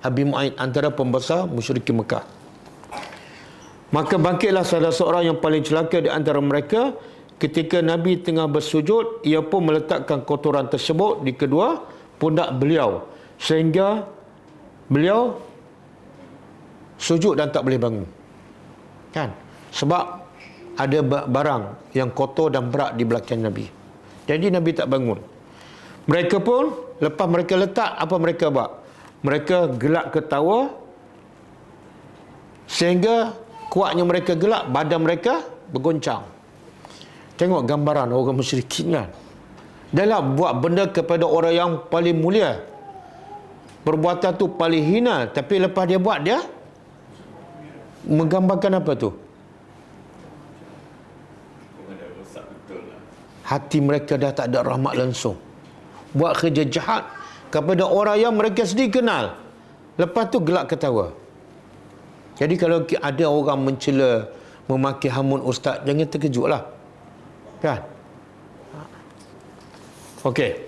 S1: Abi Mu'ayt, antara pembesar musyrikin Mekah. Maka bangkitlah salah seorang yang paling celaka di antara mereka. Ketika Nabi tengah bersujud, ia pun meletakkan kotoran tersebut di kedua pundak beliau, sehingga beliau sujud dan tak boleh bangun. Kan? Sebab ada barang yang kotor dan berat di belakang Nabi. Jadi Nabi tak bangun. Mereka pun, lepas mereka letak, apa mereka buat? Mereka gelak ketawa, sehingga kuatnya mereka gelak, badan mereka bergoncang. Tengok gambaran orang musyrikin kan. Dia buat benda kepada orang yang paling mulia. Perbuatan tu paling hina, tapi lepas dia buat, dia menggambarkan apa tu? Hati mereka dah tak ada rahmat langsung. Buat kerja jahat kepada orang yang mereka sendiri kenal. Lepas tu gelak ketawa. Jadi kalau ada orang mencela, memaki hamun ustaz, jangan terkejutlah. Kan? Okey.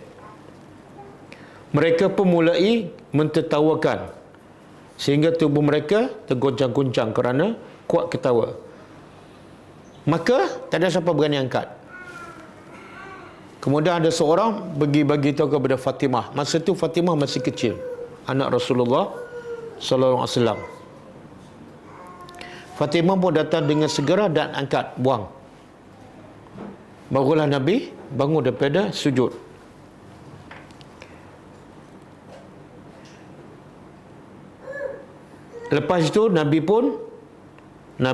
S1: Mereka pun mulai mentertawakan, sehingga tubuh mereka tergoncang-goncang kerana kuat ketawa. Maka tak ada siapa berani angkat. Kemudian ada seorang bagi tahu kepada Fatimah. Masa tu Fatimah masih kecil, anak Rasulullah sallallahu alaihi wasallam. Fatimah pun datang dengan segera dan angkat, buang. Barulah Nabi bangun daripada sujud. Lepas itu Nabi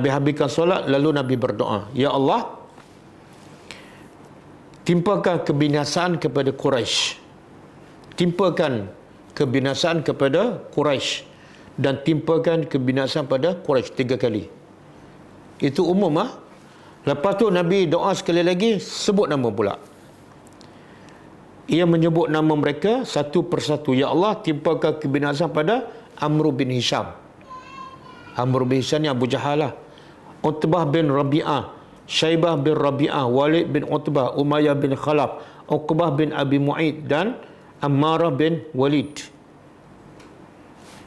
S1: habiskan solat, lalu Nabi berdoa, "Ya Allah, timpakan kebinasaan kepada Quraisy. Timpakan kebinasaan kepada Quraisy dan timpakan kebinasaan pada Quraisy 3 kali." Itu umum ah. Lepas tu Nabi doa sekali lagi, sebut nama pula. Ia menyebut nama mereka satu persatu. "Ya Allah, timpakan kebinasaan pada Amr bin Hisham." Amr bin Hisham ni Abu Jahal lah. Utbah bin Rabi'ah, Syaibah bin Rabi'ah, Walid bin Utbah, Umayyah bin Khalaf, Uqbah bin Abi Mu'ayt dan Ammarah bin Walid.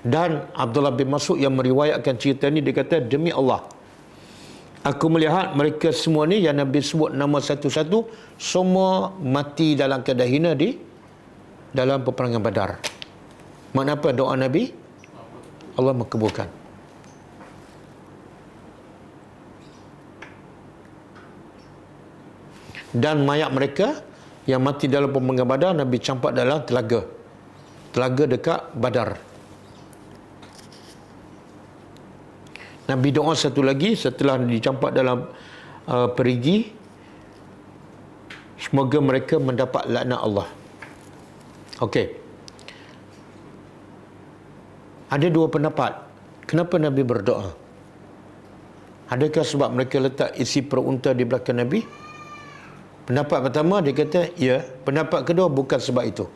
S1: Dan Abdullah bin Mas'ud yang meriwayatkan cerita ni, dia kata, "Demi Allah, aku melihat mereka semua ni yang Nabi sebut nama satu-satu, semua mati dalam keadaan hina di dalam peperangan Badar." Makna apa doa Nabi? Allah makbulkan. Dan mayat mereka yang mati dalam peperangan Badar, Nabi campak dalam telaga. Telaga dekat Badar. Nabi doa satu lagi setelah dicampak dalam perigi, semoga mereka mendapat laknat Allah. Okey. Ada dua pendapat. Kenapa Nabi berdoa? Adakah sebab mereka letak isi perunta di belakang Nabi? Pendapat pertama dia kata ya. Pendapat kedua bukan sebab itu.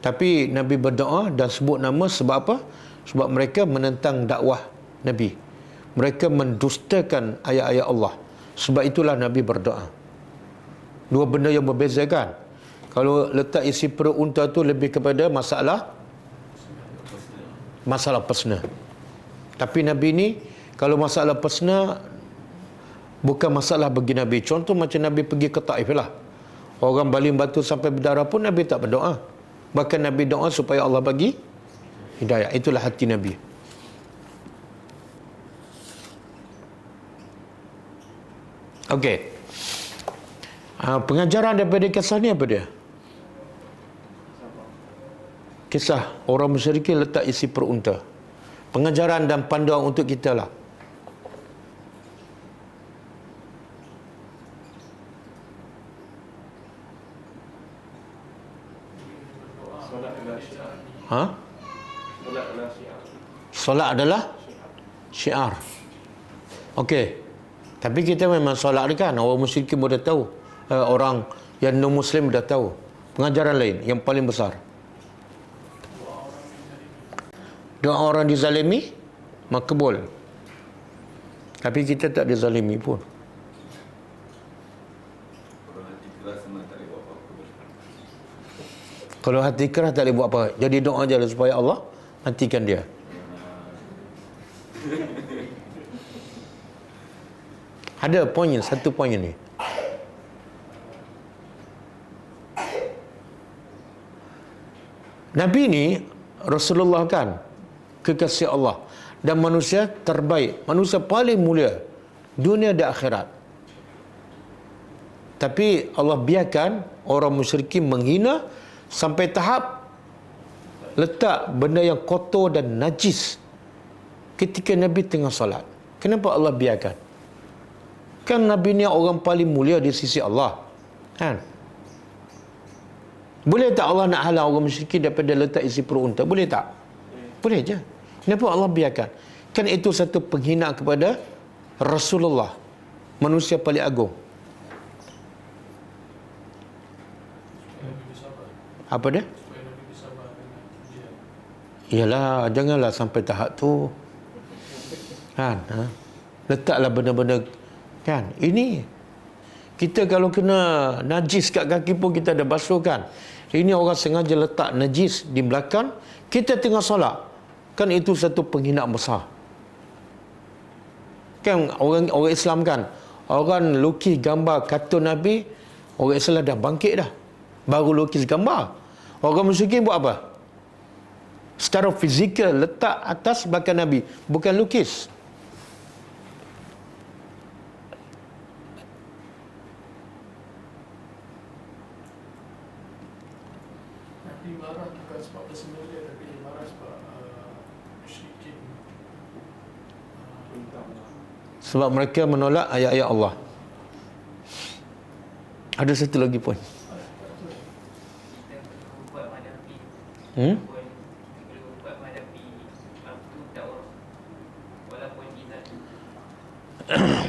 S1: Tapi Nabi berdoa dan sebut nama sebab apa? Sebab mereka menentang dakwah Nabi. Mereka mendustakan ayat-ayat Allah. Sebab itulah Nabi berdoa. Dua benda yang berbeza kan? Kalau letak isi perut unta tu lebih kepada masalah personal. Tapi Nabi ni kalau masalah personal bukan masalah bagi Nabi. Contoh macam Nabi pergi ke Taif lah. Orang baling batu sampai berdarah pun Nabi tak berdoa. Bahkan Nabi doa supaya Allah bagi hidayah. Itulah hati Nabi. Okey. Pengajaran daripada kisah ni apa dia? Kisah orang musyrikin letak isi perut unta. Pengajaran dan panduan untuk kita lah. Solat adalah syiar. Okey. Tapi kita memang solat kan. Orang musyrikin pun dah tahu. Orang yang non-Muslim dah tahu. Pengajaran lain yang paling besar. Doa orang dizalimi makbul. Tapi kita tak dizalimi pun. Kalau hati keras tak boleh buat apa. Jadi doa je supaya Allah matikan dia. Ada poin, satu poin ni. Nabi ni Rasulullah kan, kekasih Allah dan manusia terbaik, manusia paling mulia dunia dan akhirat. Tapi Allah biarkan orang musyrikin menghina sampai tahap letak benda yang kotor dan najis ketika Nabi tengah solat. Kenapa Allah biarkan? Kan Nabi ni orang paling mulia di sisi Allah. Kan? Boleh tak Allah nak halang orang musyrikin daripada letak isi perut unta? Boleh tak? Boleh je. Kenapa Allah biarkan? Kan itu satu penghinaan kepada Rasulullah, manusia paling agung. Apa dia? Yalah, janganlah sampai tahap tu. Kan? Letaklah benda-benda. Kan? Ini kita kalau kena najis kat kaki pun kita ada basuh kan. Ini orang sengaja letak najis di belakang. Kita tengah solat. Kan itu satu penghinaan besar. Kan orang Islam kan. Orang lukis gambar kartun Nabi. Orang Islam dah bangkit dah. Baru lukis gambar. Orang musyrikin buat apa? Secara fizikal letak atas belakang Nabi. Bukan lukis. Sebab mereka menolak ayat-ayat Allah. Ada satu lagi poin.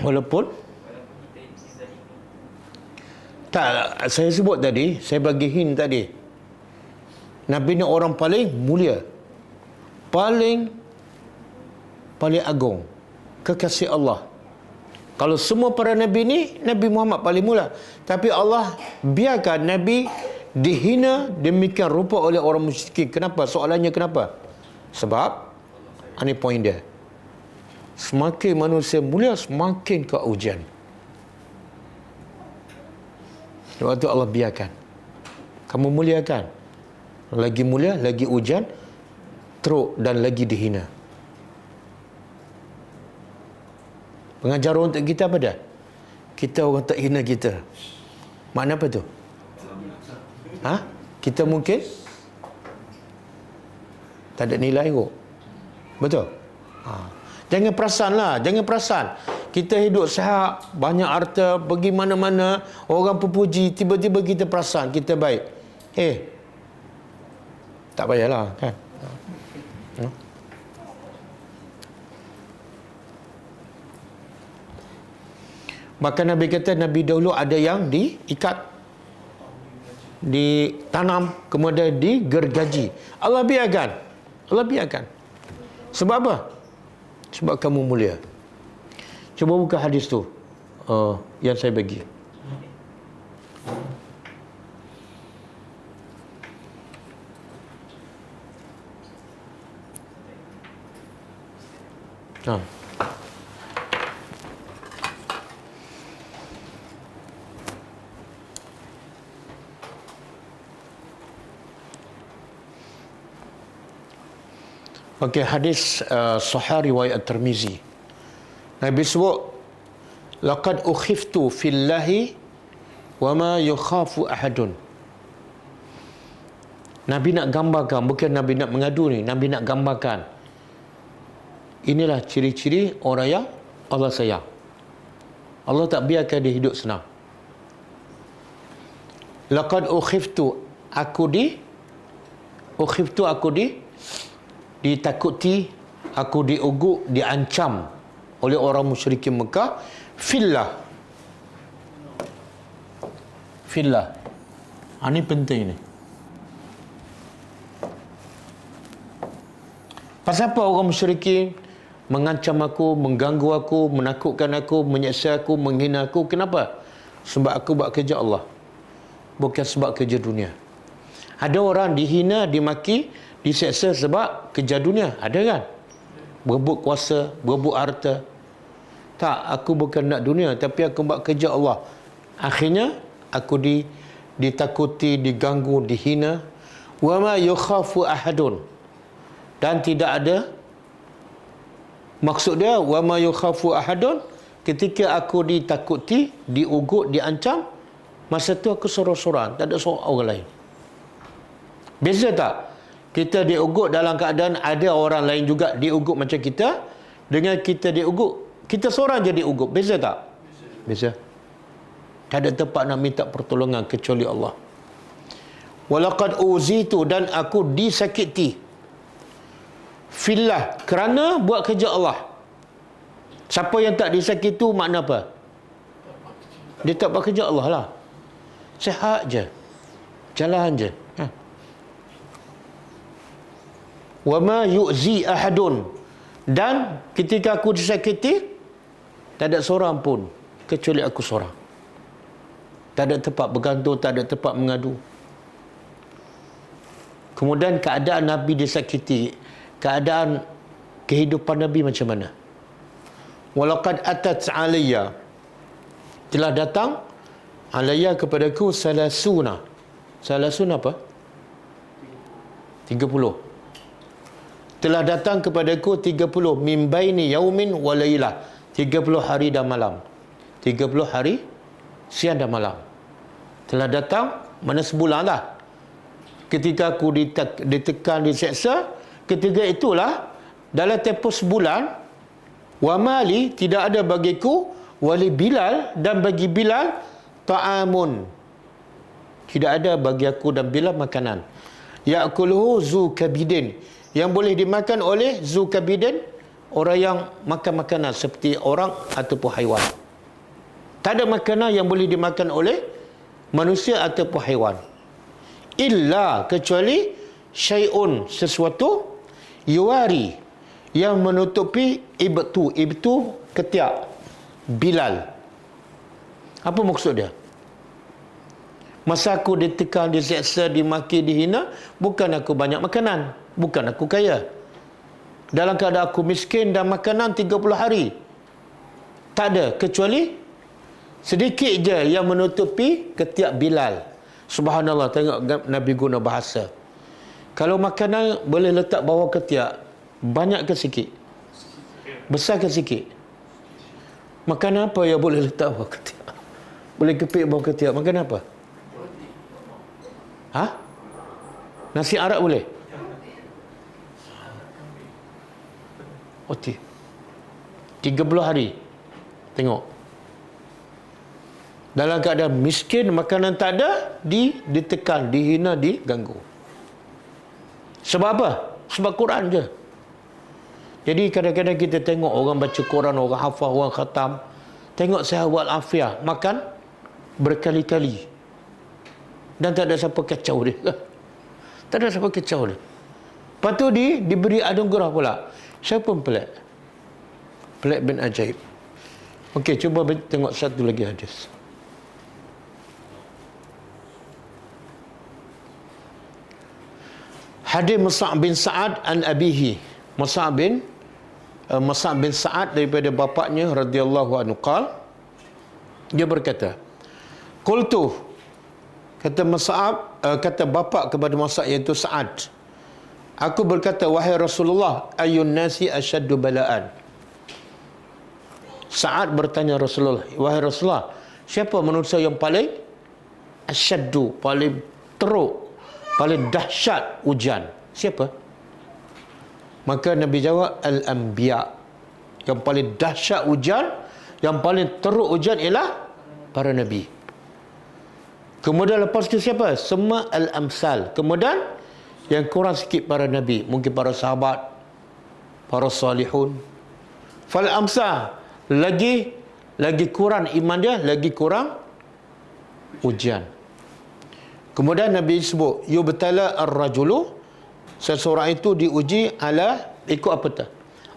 S1: Walaupun tak, saya sebut tadi, saya bagi hint tadi. Nabi ni orang paling mulia. Paling agung. Kekasih Allah. Kalau semua para Nabi ni, Nabi Muhammad paling mulia. Tapi Allah biarkan Nabi dihina demikian rupa oleh orang musyrikin. Kenapa? Soalannya kenapa? Sebab, ini poin dia. Semakin manusia mulia, semakin keujian. Waktu Allah biarkan. Kamu mulia kan? Lagi mulia, lagi ujian, teruk dan lagi dihina. Pengajaran untuk kita apa dah? kita orang tak hina kita. Makna apa tu? Kita mungkin tak ada nilai kot. Betul? Jangan perasan lah. Jangan perasan. Kita hidup sihat, banyak harta, pergi mana-mana, orang puji, tiba-tiba kita perasan kita baik. Tak payahlah kan. Maka Nabi kata, Nabi dahulu ada yang diikat, ditanam, kemudian digergaji. Allah biarkan. Allah biarkan. Sebab apa? Sebab kamu mulia. Cuba buka hadis tu yang saya bagi. Okey, hadis sahih riwayat Tirmizi. Nabi sebut, laqad ukhiftu fillahi wa ma yukhafu ahadun. Nabi nak gambarkan, bukan Nabi nak mengadu ni, Nabi nak gambarkan. Inilah ciri-ciri orang yang Allah sayang. Allah tak biarkan dia hidup senang. Laqad ukhiftu, aku ditakuti, aku diuguk, diancam oleh orang musyrikin Mekah fillah. Ini penting ni. Pasal apa orang musyrikin mengancam aku, mengganggu aku, menakutkan aku, menyeksa aku, menghina aku? Kenapa? Sebab aku buat kerja Allah, bukan sebab kerja dunia. Ada orang dihina, dimaki, diseksa sebab kerja dunia. Ada kan? Berebut kuasa, berebut harta. Tak, aku bukan nak dunia, tapi aku buat kerja Allah. Akhirnya aku ditakuti, diganggu, dihina. Wa ma yukhafu ahadun. Dan tidak ada, maksud dia wa ma yukhafu ahadun, ketika aku ditakuti, diugut, diancam, masa tu aku sorang-sorang, tak ada seorang orang lain. Beza tak? Kita diugut dalam keadaan ada orang lain juga diugut macam kita, dengan kita diugut, kita seorang je diugut. Beza tak? Beza. Tak ada tempat nak minta pertolongan kecuali Allah. Walaqad uzitu, dan aku disakiti fillah, kerana buat kerja Allah. Siapa yang tak disakiti tu makna apa? Dia tak buat kerja Allah lah. Sihat je, jalan je. Wa ma yu'zi ahadun, dan ketika aku disakiti, tak ada seorang pun kecuali aku seorang. Tak ada tempat bergantung, tak ada tempat mengadu. Kemudian keadaan Nabi disakiti, keadaan kehidupan Nabi macam mana? Walaqad atat alayya, telah datang alayya kepadaku salasuna apa? 30. Telah datang kepadaku 30 min baini yaumin wa lailah, 30 hari dan malam. 30 hari siang dan malam. Telah datang, mana sebulan lah. Ketika aku ditekan, diseksa, ketika itulah dalam tempoh sebulan, wa mali, tidak ada bagiku, wali Bilal, dan bagi Bilal, ta'amun, tidak ada bagi aku dan Bilal makanan. Ya'kuluhu zu kabidin, yang boleh dimakan oleh zu kabidin, orang yang makan makanan seperti orang ataupun haiwan. Tak ada makanan yang boleh dimakan oleh manusia ataupun haiwan. Illa, kecuali syai'un, sesuatu, yuwari, yang menutupi ibtu ketiak Bilal. Apa maksud dia? Masa aku ditekan, diseksa, dimaki, dihina, bukan aku banyak makanan, bukan aku kaya. Dalam keadaan aku miskin dan makanan 30 hari. Tak ada, kecuali sedikit je yang menutupi ketiak Bilal. Subhanallah, tengok Nabi guna bahasa. Kalau makanan boleh letak bawah ketiak, banyak ke sikit? Besar ke sikit? Makanan apa yang boleh letak bawah ketiak? Boleh kepik bawah ketiak. Makan apa? Ha? Nasi Arab boleh? Roti. 30 hari. Tengok. Dalam keadaan miskin, makanan tak ada, ditekan, dihina, diganggu. Sebab apa? Sebab Quran je. Jadi kadang-kadang kita tengok orang baca Quran, orang hafal, orang khatam. Tengok sahabat Afiah makan berkali-kali. Dan tak ada siapa kacau dia. Tak ada siapa kacau dia. Lepas tu diberi anugerah pula. Siapa pun pelik? Pelik bin ajaib. Okey, cuba tengok satu lagi hadis. Hadis Mus'ab bin Sa'ad an abihi. Mus'ab bin Sa'ad daripada bapaknya radhiyallahu anhu qal, dia berkata, qultu, kata Mus'ab, kata bapak kepada Mus'ab iaitu Sa'ad, aku berkata, wahai Rasulullah, ayun nasi asyaddu bala'an. Sa'ad bertanya Rasulullah, wahai Rasulullah, siapa manusia yang paling asyaddu, paling teruk, paling dahsyat ujian? Siapa? Maka Nabi jawab, al-anbiya. Yang paling dahsyat ujian, yang paling teruk ujian ialah para nabi. Kemudian lepas itu siapa? Semua al-amsal. Kemudian yang kurang sikit para nabi, mungkin para sahabat, para salihun. Fal amsal, lagi kurang iman dia, lagi kurang ujian. Kemudian Nabi sebut, yubtala ar-rajulu, seseorang itu diuji ala, ikut apa tak?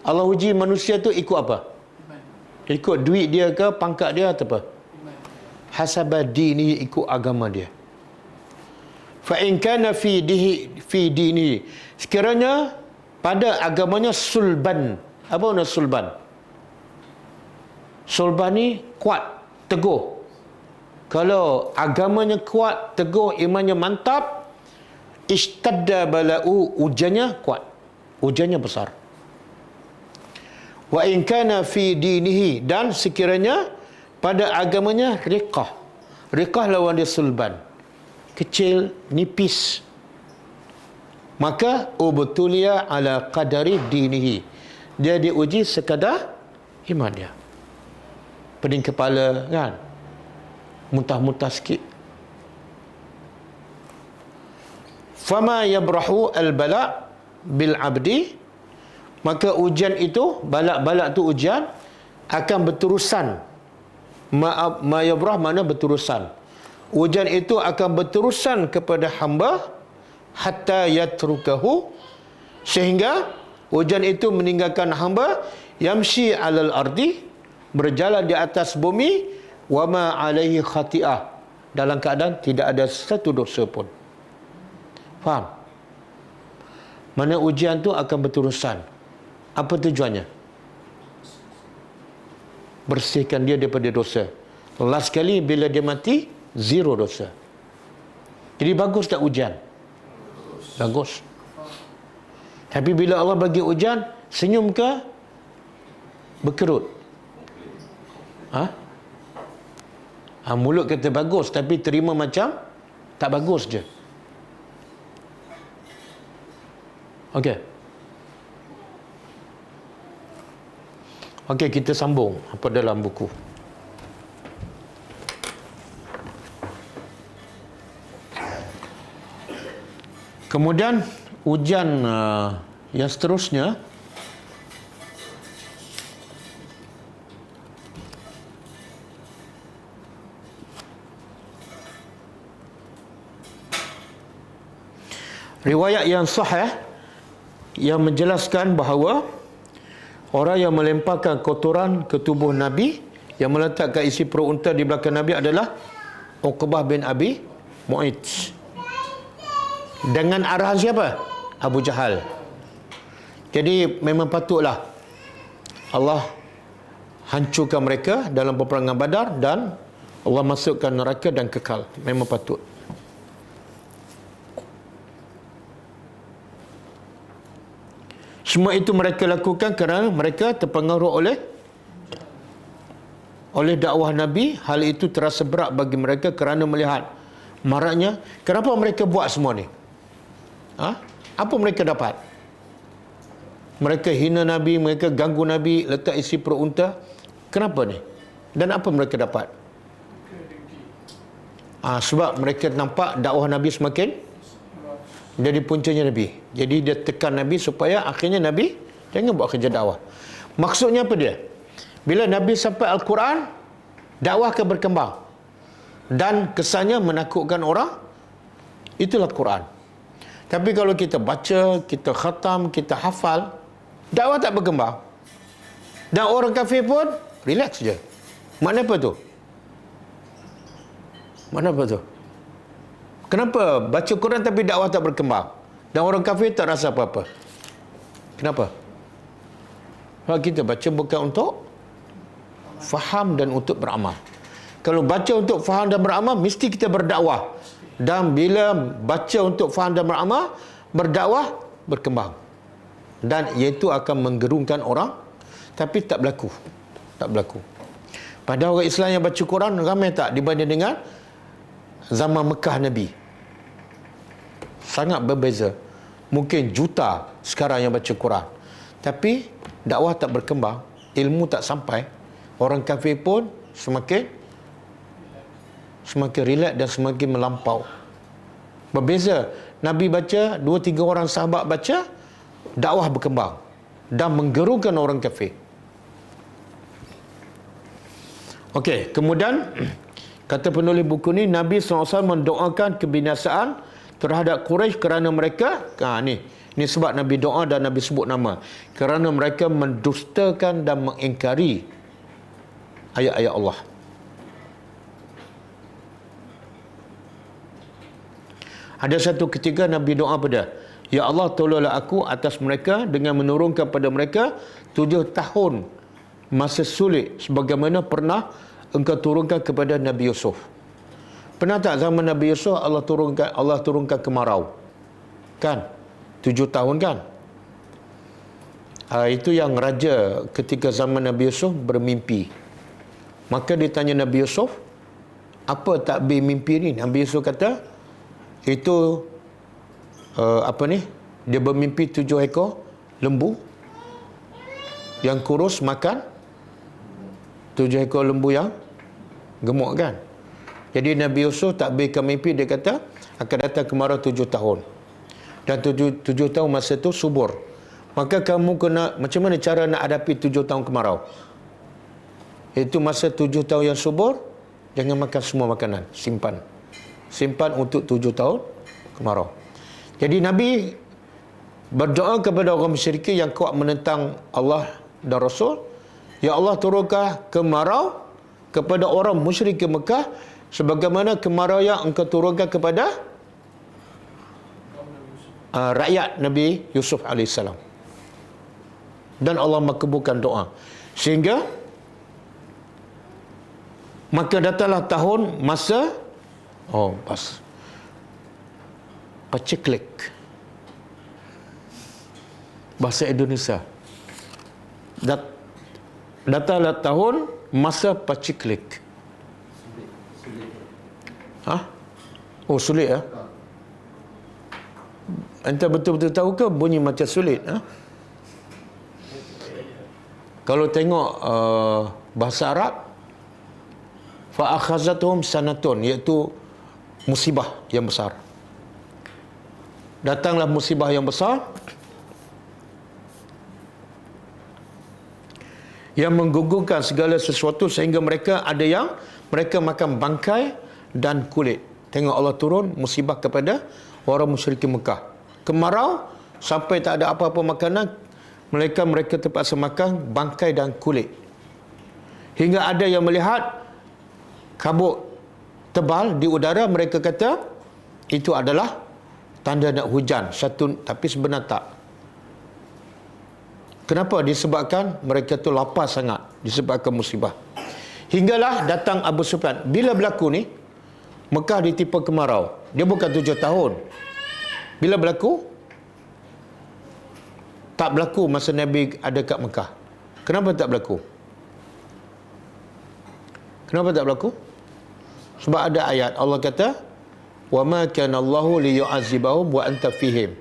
S1: Allah uji manusia tu ikut apa? Ikut duit dia ke, pangkat dia atau apa? Hasaba dini, ikut agama dia. Fa in kana fi dini, sekiranya pada agamanya sulban. Apa makna sulban? Sulban ni kuat, teguh. Kalau agamanya kuat, teguh, imannya mantap, ishtadda bala'u, ujiannya kuat, ujiannya besar. Wa in kana fi dinihi, dan sekiranya pada agamanya riqah. Riqah lawan dia sulban, kecil, nipis. Maka ubtuliya ala qadari dinihi, dia diuji sekadar iman dia. Pening kepala kan, muntah-muntah sikit. Fama yabrahu al-bala' bil abdi, maka ujian itu, balak-balak tu ujian akan berterusan. Ma yabrah mana berterusan. Ujian itu akan berterusan kepada hamba hatta yatrukahu, sehingga ujian itu meninggalkan hamba yamshi alal ardi, berjalan di atas bumi, wa ma alaihi khati'ah, dalam keadaan tidak ada satu dosa pun. Faham? Mana ujian tu akan berterusan. Apa tujuannya? Bersihkan dia daripada dosa. Last kali bila dia mati, zero dosa. Jadi bagus tak ujian? Bagus. Tapi bila Allah bagi ujian, senyum ke berkerut? Mulut kata bagus, tapi terima macam tak bagus je. Okey. Okey, kita sambung apa dalam buku. Kemudian ujian yang seterusnya, riwayat yang sahih yang menjelaskan bahawa orang yang melemparkan kotoran ke tubuh Nabi, yang meletakkan isi perut unta di belakang Nabi adalah Uqbah bin Abi Mu'ayth. Dengan arahan siapa? Abu Jahal. Jadi memang patutlah Allah hancurkan mereka dalam peperangan Badar dan Allah masukkan neraka dan kekal. Memang patut. Semua itu mereka lakukan kerana mereka terpengaruh oleh oleh dakwah Nabi, hal itu terasa berat bagi mereka kerana melihat maraknya. Kenapa mereka buat semua ni? Apa mereka dapat? Mereka hina Nabi, mereka ganggu Nabi, letak isi perut unta. Kenapa ni? Dan apa mereka dapat? Sebab mereka nampak dakwah Nabi semakin jadi puncanya Nabi. Jadi dia tekan Nabi supaya akhirnya Nabi jangan buat kerja dakwah. Maksudnya apa dia? Bila Nabi sampai Al-Quran, dakwah akan berkembang. Dan kesannya menakutkan orang, itulah Quran. Tapi kalau kita baca, kita khatam, kita hafal, dakwah tak berkembang. Dan orang kafir pun relax je. Makna apa tu? Makna apa tu? Kenapa baca Quran tapi dakwah tak berkembang? Dan orang kafir tak rasa apa-apa? Kenapa? Kalau kita baca bukan untuk faham dan untuk beramal. Kalau baca untuk faham dan beramal, mesti kita berdakwah. Dan bila baca untuk faham dan beramal, berdakwah, berkembang. Dan iaitu akan menggerungkan orang, tapi tak berlaku. Tak berlaku. Pada orang Islam yang baca Quran, ramai tak dibanding dengan zaman Mekah Nabi? Sangat berbeza. Mungkin juta sekarang yang baca Quran. Tapi dakwah tak berkembang, ilmu tak sampai, orang kafir pun semakin rilek dan semakin melampau. Berbeza. Nabi baca, 2-3 orang sahabat baca, dakwah berkembang dan menggerungkan orang kafir. Okey, kemudian kata penulis buku ni, Nabi SAW mendoakan kebinasaan terhadap Quraisy kerana mereka, ni sebab Nabi doa dan Nabi sebut nama, kerana mereka mendustakan dan mengingkari ayat-ayat Allah. Ada satu ketika Nabi doa pada, Ya Allah, tolonglah aku atas mereka dengan menurunkan pada mereka 7 tahun masa sulit sebagaimana pernah engkau turunkan kepada Nabi Yusuf. Pernah tak zaman Nabi Yusuf Allah turunkan kemarau? Kan? 7 tahun kan? Itu yang raja ketika zaman Nabi Yusuf bermimpi. Maka ditanya Nabi Yusuf, apa takbir mimpi ni? Nabi Yusuf kata, itu dia bermimpi 7 ekor lembu yang kurus makan 7 ekor lembu yang gemuk kan. Jadi Nabi Yusuf takbirkan mimpi, dia kata akan datang kemarau 7 tahun. Dan 7 tahun masa itu subur. Maka kamu kena, macam mana cara nak hadapi 7 tahun kemarau? Itu masa 7 tahun yang subur, jangan makan semua makanan, simpan untuk 7 tahun kemarau. Jadi Nabi berdoa kepada orang musyrikin yang kuat menentang Allah dan Rasul, Ya Allah, turunkan kemarau kepada orang musyrik Mekah sebagaimana kemarau yang engkau turunkan kepada rakyat Nabi Yusuf AS. Dan Allah makbulkan doa. Sehingga maka datanglah tahun masa paceklik, bahasa Indonesia. Datanglah tahun masa paceklik. Sulit ya? Anda betul-betul tahu ke bunyi macam sulit? Kalau tengok bahasa Arab, fa'akhazatuhum sanatun, iaitu musibah yang besar. Datanglah musibah yang besar yang menggugurkan segala sesuatu sehingga mereka makan bangkai dan kulit. Tengok Allah turun musibah kepada orang musyrikin Mekah. Kemarau sampai tak ada apa-apa makanan, mereka terpaksa makan bangkai dan kulit. Hingga ada yang melihat kabut tebal di udara, mereka kata itu adalah tanda nak hujan. Tapi sebenarnya tak. Kenapa? Disebabkan mereka tu lapar sangat, disebabkan musibah. Hinggalah datang Abu Sufyan. Bila berlaku ni, Mekah ditipu kemarau. Dia bukan 7 tahun. Bila berlaku? Tak berlaku masa Nabi ada kat Mekah. Kenapa tak berlaku? Kenapa tak berlaku? Sebab ada ayat Allah kata, "Wa ma kana Allahu liyu'adzibahum wa anta fihim."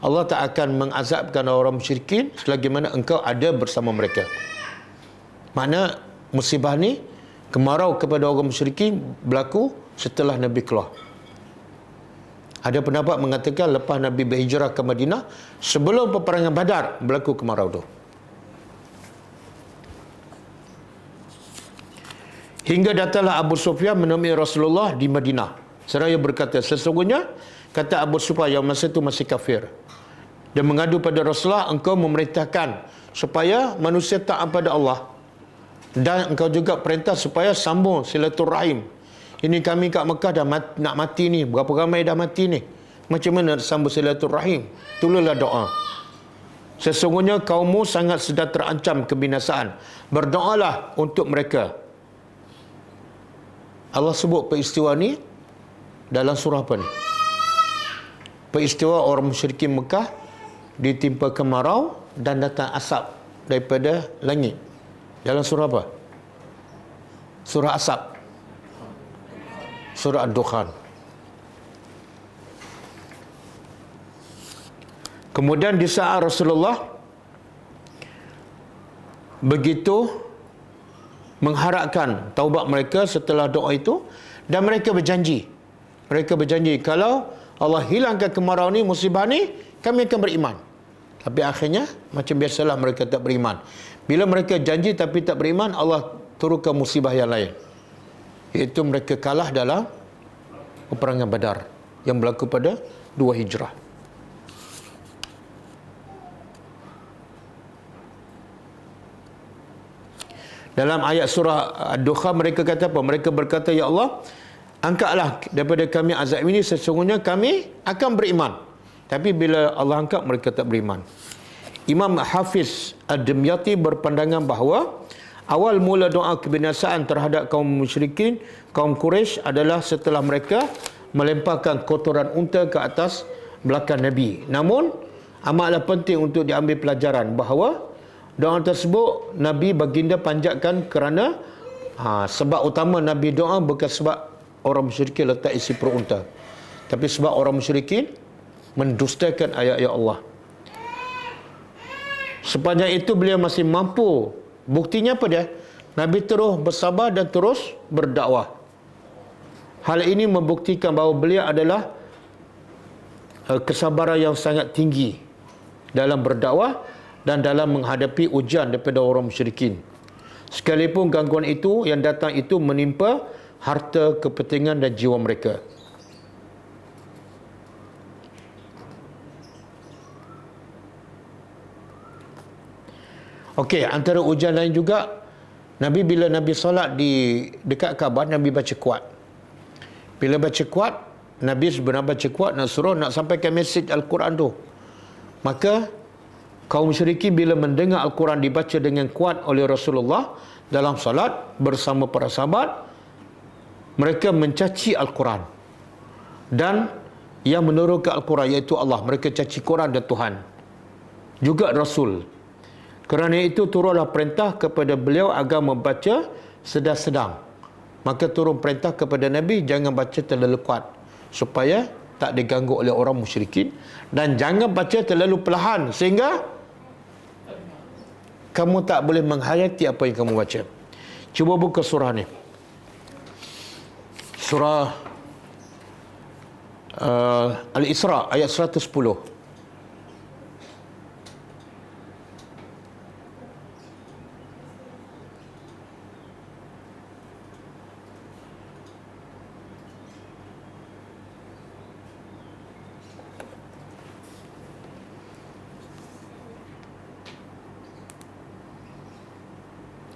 S1: Allah tak akan mengazabkan orang musyrikin selagi mana engkau ada bersama mereka. Makna musibah ni, kemarau kepada orang musyrikin berlaku setelah Nabi keluar. Ada pendapat mengatakan lepas Nabi berhijrah ke Madinah, sebelum peperangan Badar berlaku kemarau tu. Hingga datanglah Abu Sufyan menemui Rasulullah di Madinah. Seraya berkata, sesungguhnya, kata Abu Sufyan yang masa itu masih kafir, dan mengadu pada Rasulullah, engkau memerintahkan supaya manusia taat pada Allah, dan engkau juga perintah supaya sambung silaturahim. Ini kami kat Mekah dah nak mati ni, berapa ramai dah mati ni, macam mana nak sambung silaturahim? Tolonglah doa. Sesungguhnya kaummu sangat sedang terancam kebinasaan, berdoalah untuk mereka. Allah sebut peristiwa ni dalam surah apa ni? Peristiwa orang musyrikin Mekah ditimpa kemarau dan datang asap daripada langit. Dalam surah apa? Surah Asap. Surah Ad-Dukhan. Kemudian di saat Rasulullah begitu mengharapkan taubat mereka setelah doa itu, dan mereka berjanji. Mereka berjanji, kalau Allah hilangkan kemarau ni, musibah ni, kami akan beriman. Tapi akhirnya, macam biasalah mereka tak beriman. Bila mereka janji tapi tak beriman, Allah turunkan musibah yang lain. Iaitu mereka kalah dalam peperangan Badar yang berlaku pada 2 Hijrah. Dalam ayat surah Ad-Dukhan mereka kata apa? Mereka berkata, ya Allah, angkatlah daripada kami azab ini, sesungguhnya kami akan beriman. Tapi bila Allah angkat, mereka tak beriman. Imam Hafiz Ad-Dimyati berpandangan bahawa awal mula doa kebinasaan terhadap kaum musyrikin, kaum Quraisy adalah setelah mereka melemparkan kotoran unta ke atas belakang Nabi. Namun, amatlah penting untuk diambil pelajaran bahawa doa tersebut Nabi baginda panjatkan kerana sebab utama Nabi doa bukan sebab orang musyrikin letak isi perut unta, tapi sebab orang musyrikin mendustakan ayat-ayat Allah. Sepanjang itu beliau masih mampu. Buktinya apa dia? Nabi terus bersabar dan terus berdakwah. Hal ini membuktikan bahawa beliau adalah kesabaran yang sangat tinggi dalam berdakwah dan dalam menghadapi ujian daripada orang musyrikin. Sekalipun gangguan itu yang datang itu menimpa harta, kepentingan dan jiwa mereka. Okey, antara ujian lain juga, Nabi bila Nabi solat di dekat Kaabah, Nabi baca kuat. Bila baca kuat, Nabi sebenarnya baca kuat nak suruh nak sampaikan mesej Al-Quran tu. Maka kaum musyrikin bila mendengar Al-Quran dibaca dengan kuat oleh Rasulullah dalam salat bersama para sahabat, mereka mencaci Al-Quran. Dan yang menurunkan Al-Quran iaitu Allah. Mereka caci Quran dan Tuhan. Juga Rasul. Kerana itu turunlah perintah kepada beliau agar membaca sedang-sedang. Maka turun perintah kepada Nabi jangan baca terlalu kuat supaya tak diganggu oleh orang musyrikin, dan jangan baca terlalu perlahan sehingga kamu tak boleh menghayati apa yang kamu baca. Cuba buka surah ni. Surah Al-Isra ayat 110.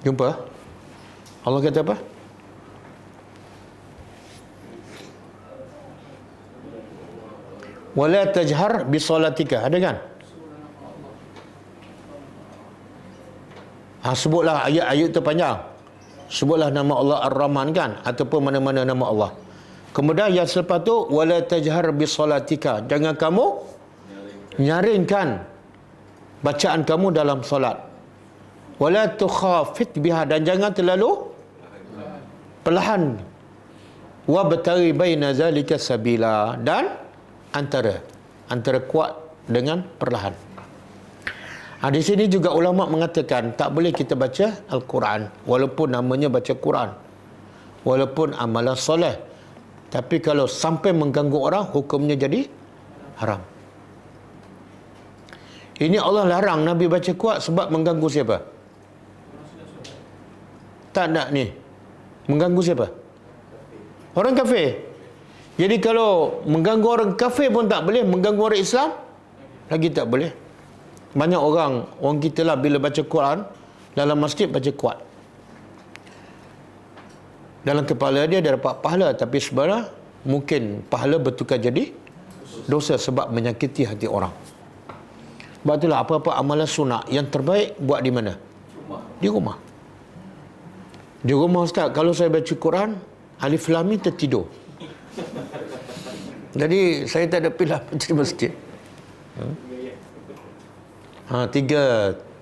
S1: Jumpa? Allah kata apa? Wala tajhar bisolatika. Ada kan? Sebutlah ayat-ayat itu panjang. Sebutlah nama Allah Ar-Rahman kan? Ataupun mana-mana nama Allah. Kemudian yang selepas tu, wala tajhar bisolatika. Jangan kamu nyaringkan bacaan kamu dalam solat. Wala tukhafit biha, dan jangan terlalu perlahan. Wa batari baina zalika sabila, dan antara kuat dengan perlahan. Di sini juga ulama mengatakan tak boleh kita baca Al-Quran walaupun namanya baca Quran, walaupun amalan soleh, tapi kalau sampai mengganggu orang, hukumnya jadi haram. Ini Allah larang Nabi baca kuat sebab mengganggu siapa? Tak nak ni. Mengganggu siapa? Orang kafir. Jadi kalau mengganggu orang kafir pun tak boleh, mengganggu orang Islam lagi tak boleh. Banyak orang kita lah bila baca Quran dalam masjid baca kuat. Dalam kepala dia dapat pahala, tapi sebenarnya mungkin pahala bertukar jadi dosa sebab menyakiti hati orang. Sebab itulah apa-apa amalan sunat yang terbaik buat di mana? Di rumah. Di rumah, Ustaz, kalau saya baca Quran, Alif Lam Mim tertidur. Jadi saya tak ada pilih baca di masjid.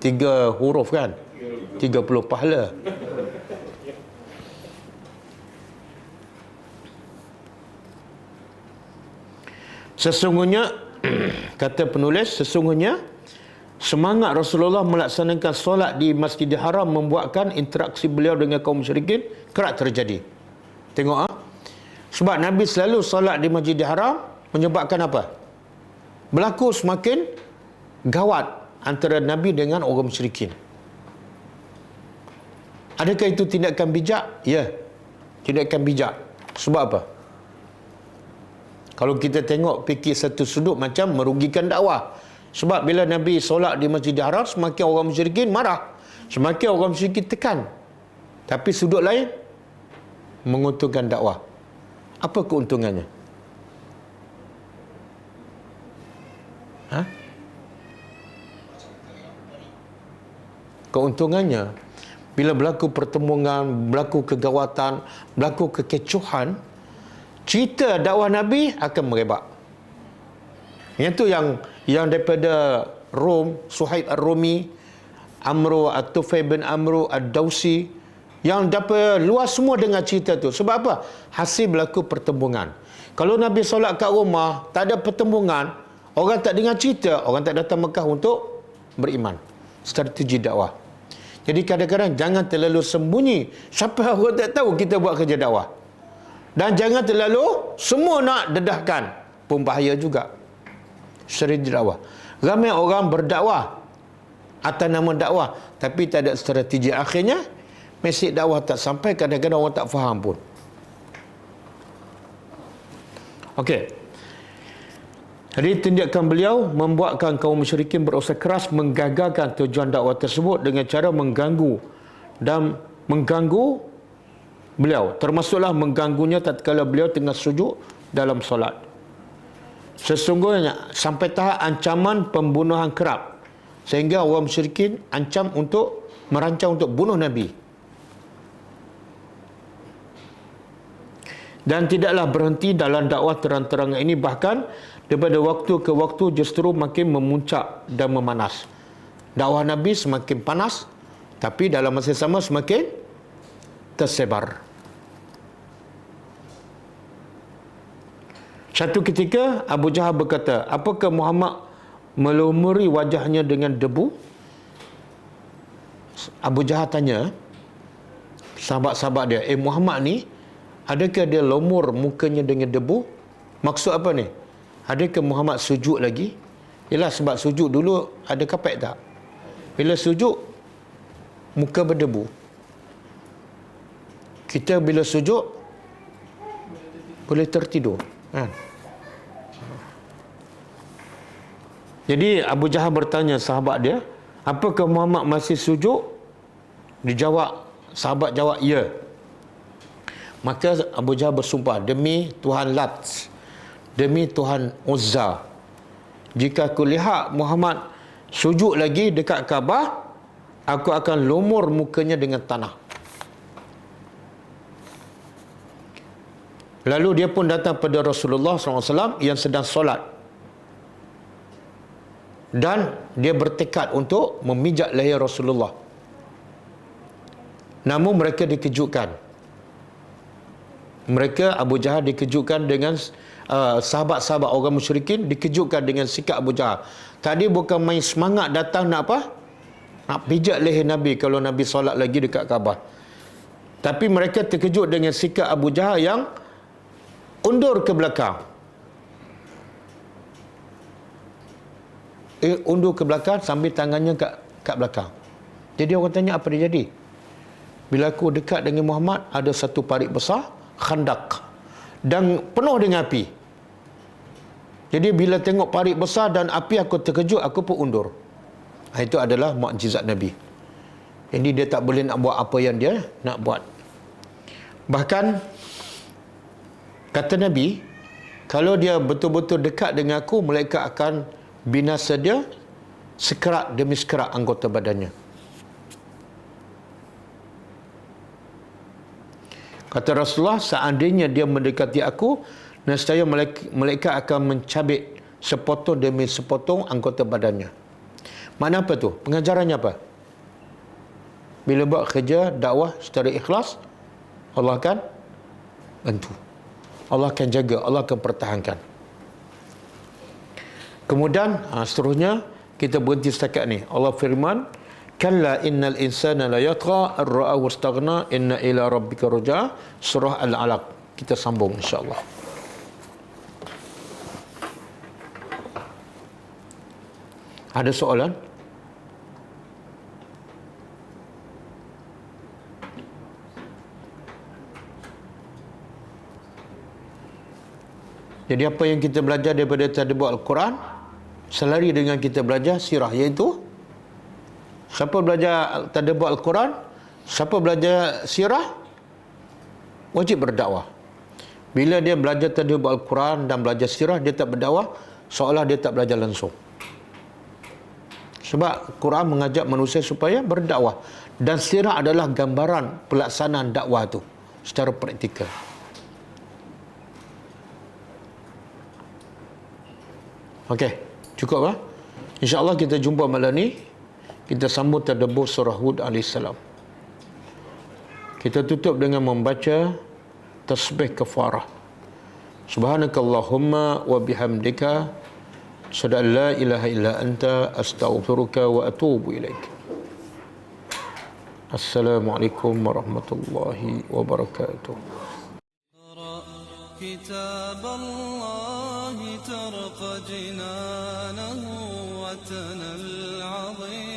S1: Tiga huruf kan? 30 pahala. Sesungguhnya, kata penulis, sesungguhnya semangat Rasulullah melaksanakan solat di Masjidil Haram membuatkan interaksi beliau dengan kaum musyrikin kerap terjadi. Tengok sebab Nabi selalu solat di Masjidil Haram menyebabkan apa? Berlaku semakin gawat antara Nabi dengan orang musyrikin. Adakah itu tindakan bijak? Ya, tindakan bijak. Sebab apa? Kalau kita tengok fikir satu sudut macam merugikan dakwah. Sebab bila Nabi solat di Masjidil Haram, semakin orang musyrikin marah, semakin orang musyrikin tekan. Tapi sudut lain menguntungkan dakwah. Apa keuntungannya? Keuntungannya, bila berlaku pertemuan, berlaku kegawatan, berlaku kekecohan, cerita dakwah Nabi akan merebak. Itu yang daripada Rom, Suhaib Ar-Rumi, Amru At-Tufail bin Amru Ad-Dawsi, yang dapat luas semua dengar cerita tu. Sebab apa? Hasil berlaku pertembungan. Kalau Nabi solat kat rumah, tak ada pertembungan, orang tak dengar cerita, orang tak datang Mekah untuk beriman. Strategi dakwah. Jadi kadang-kadang jangan terlalu sembunyi. Siapa orang tak tahu kita buat kerja dakwah. Dan jangan terlalu semua nak dedahkan. Pun bahaya juga. Strategi dakwah. Ramai orang berdakwah atas nama dakwah, tapi tak ada strategi. Akhirnya mesej dakwah tak sampai, kadang-kadang orang tak faham pun. Okey. Jadi tindakan beliau membuatkan kaum musyrikin berusaha keras menggagalkan tujuan dakwah tersebut dengan cara mengganggu beliau. Termasuklah mengganggunya tatkala beliau tengah sujud dalam solat. Sesungguhnya sampai tahap ancaman pembunuhan kerap, sehingga orang musyrikin merancang untuk bunuh Nabi. Dan tidaklah berhenti dalam dakwah terang-terangan ini, bahkan daripada waktu ke waktu justru makin memuncak dan memanas. Dakwah Nabi semakin panas, tapi dalam masa sama semakin tersebar. Satu ketika Abu Jahal berkata, apakah Muhammad melumuri wajahnya dengan debu? Abu Jahal tanya sahabat-sahabat dia, Muhammad ni, adakah dia lumur mukanya dengan debu? Maksud apa ni? Adakah Muhammad sujud lagi? Yalah, sebab sujud dulu ada kapek tak? Bila sujud, muka berdebu. Kita bila sujud, boleh tertidur. Jadi Abu Jahal bertanya sahabat dia, apakah Muhammad masih sujud? Sahabat jawab, ya. Maka Abu Jahal bersumpah, demi Tuhan Lat, demi Tuhan Uzza, jika aku lihat Muhammad sujud lagi dekat Kaabah, aku akan lumur mukanya dengan tanah. Lalu dia pun datang pada Rasulullah SAW yang sedang solat, dan dia bertekad untuk memijak leher Rasulullah. Namun mereka dikejutkan. Mereka, Abu Jahal dikejutkan dengan sahabat-sahabat orang musyrikin dikejutkan dengan sikap Abu Jahal. Tadi bukan main semangat datang nak apa? Nak pijak leher Nabi kalau Nabi solat lagi dekat Kaabah. Tapi mereka terkejut dengan sikap Abu Jahal yang undur ke belakang. Undur ke belakang sambil tangannya kat belakang. Jadi orang tanya apa dia jadi? Bila aku dekat dengan Muhammad, ada satu parit besar, khandak, dan penuh dengan api. Jadi bila tengok parit besar dan api, aku terkejut, aku pun undur. Itu adalah mukjizat Nabi. Jadi dia tak boleh nak buat apa yang dia nak buat. Bahkan kata Nabi, kalau dia betul-betul dekat dengan aku, malaikat akan binasa dia sekerat demi sekerat anggota badannya. Kata Rasulullah, seandainya dia mendekati aku, nescaya malaikat akan mencabik sepotong demi sepotong anggota badannya. Mana apa tu? Pengajarannya apa? Bila buat kerja dakwah secara ikhlas, Allah akan bantu. Allah akan jaga, Allah akan pertahankan. Kemudian seterusnya kita berhenti setakat ni. Allah firman, kalla innal insana la yatgha ar-ra'ahu istaghna inna ila rabbika rujaa. Surah Al-Alaq. Kita sambung insya-Allah. Ada soalan? Jadi apa yang kita belajar daripada tadabbur Al-Quran selari dengan kita belajar sirah, iaitu siapa belajar tadabbur Al-Quran, siapa belajar sirah, wajib berdakwah. Bila dia belajar tadabbur Al-Quran dan belajar sirah, dia tak berdakwah, seolah dia tak belajar langsung. Sebab Quran mengajak manusia supaya berdakwah, dan sirah adalah gambaran pelaksanaan dakwah tu secara praktikal. Okey, cukup lah. InsyaAllah kita jumpa malam ni. Kita sambung tadabbur surah Hud AS. Kita tutup dengan membaca tasbih kafarah. Subhanakallahumma wa bihamdika asyhadu an la ilaha illa anta astaghfiruka wa atubu ilaik. Assalamualaikum warahmatullahi wabarakatuh. كتاب الله ترق جنانه وتنى العظيم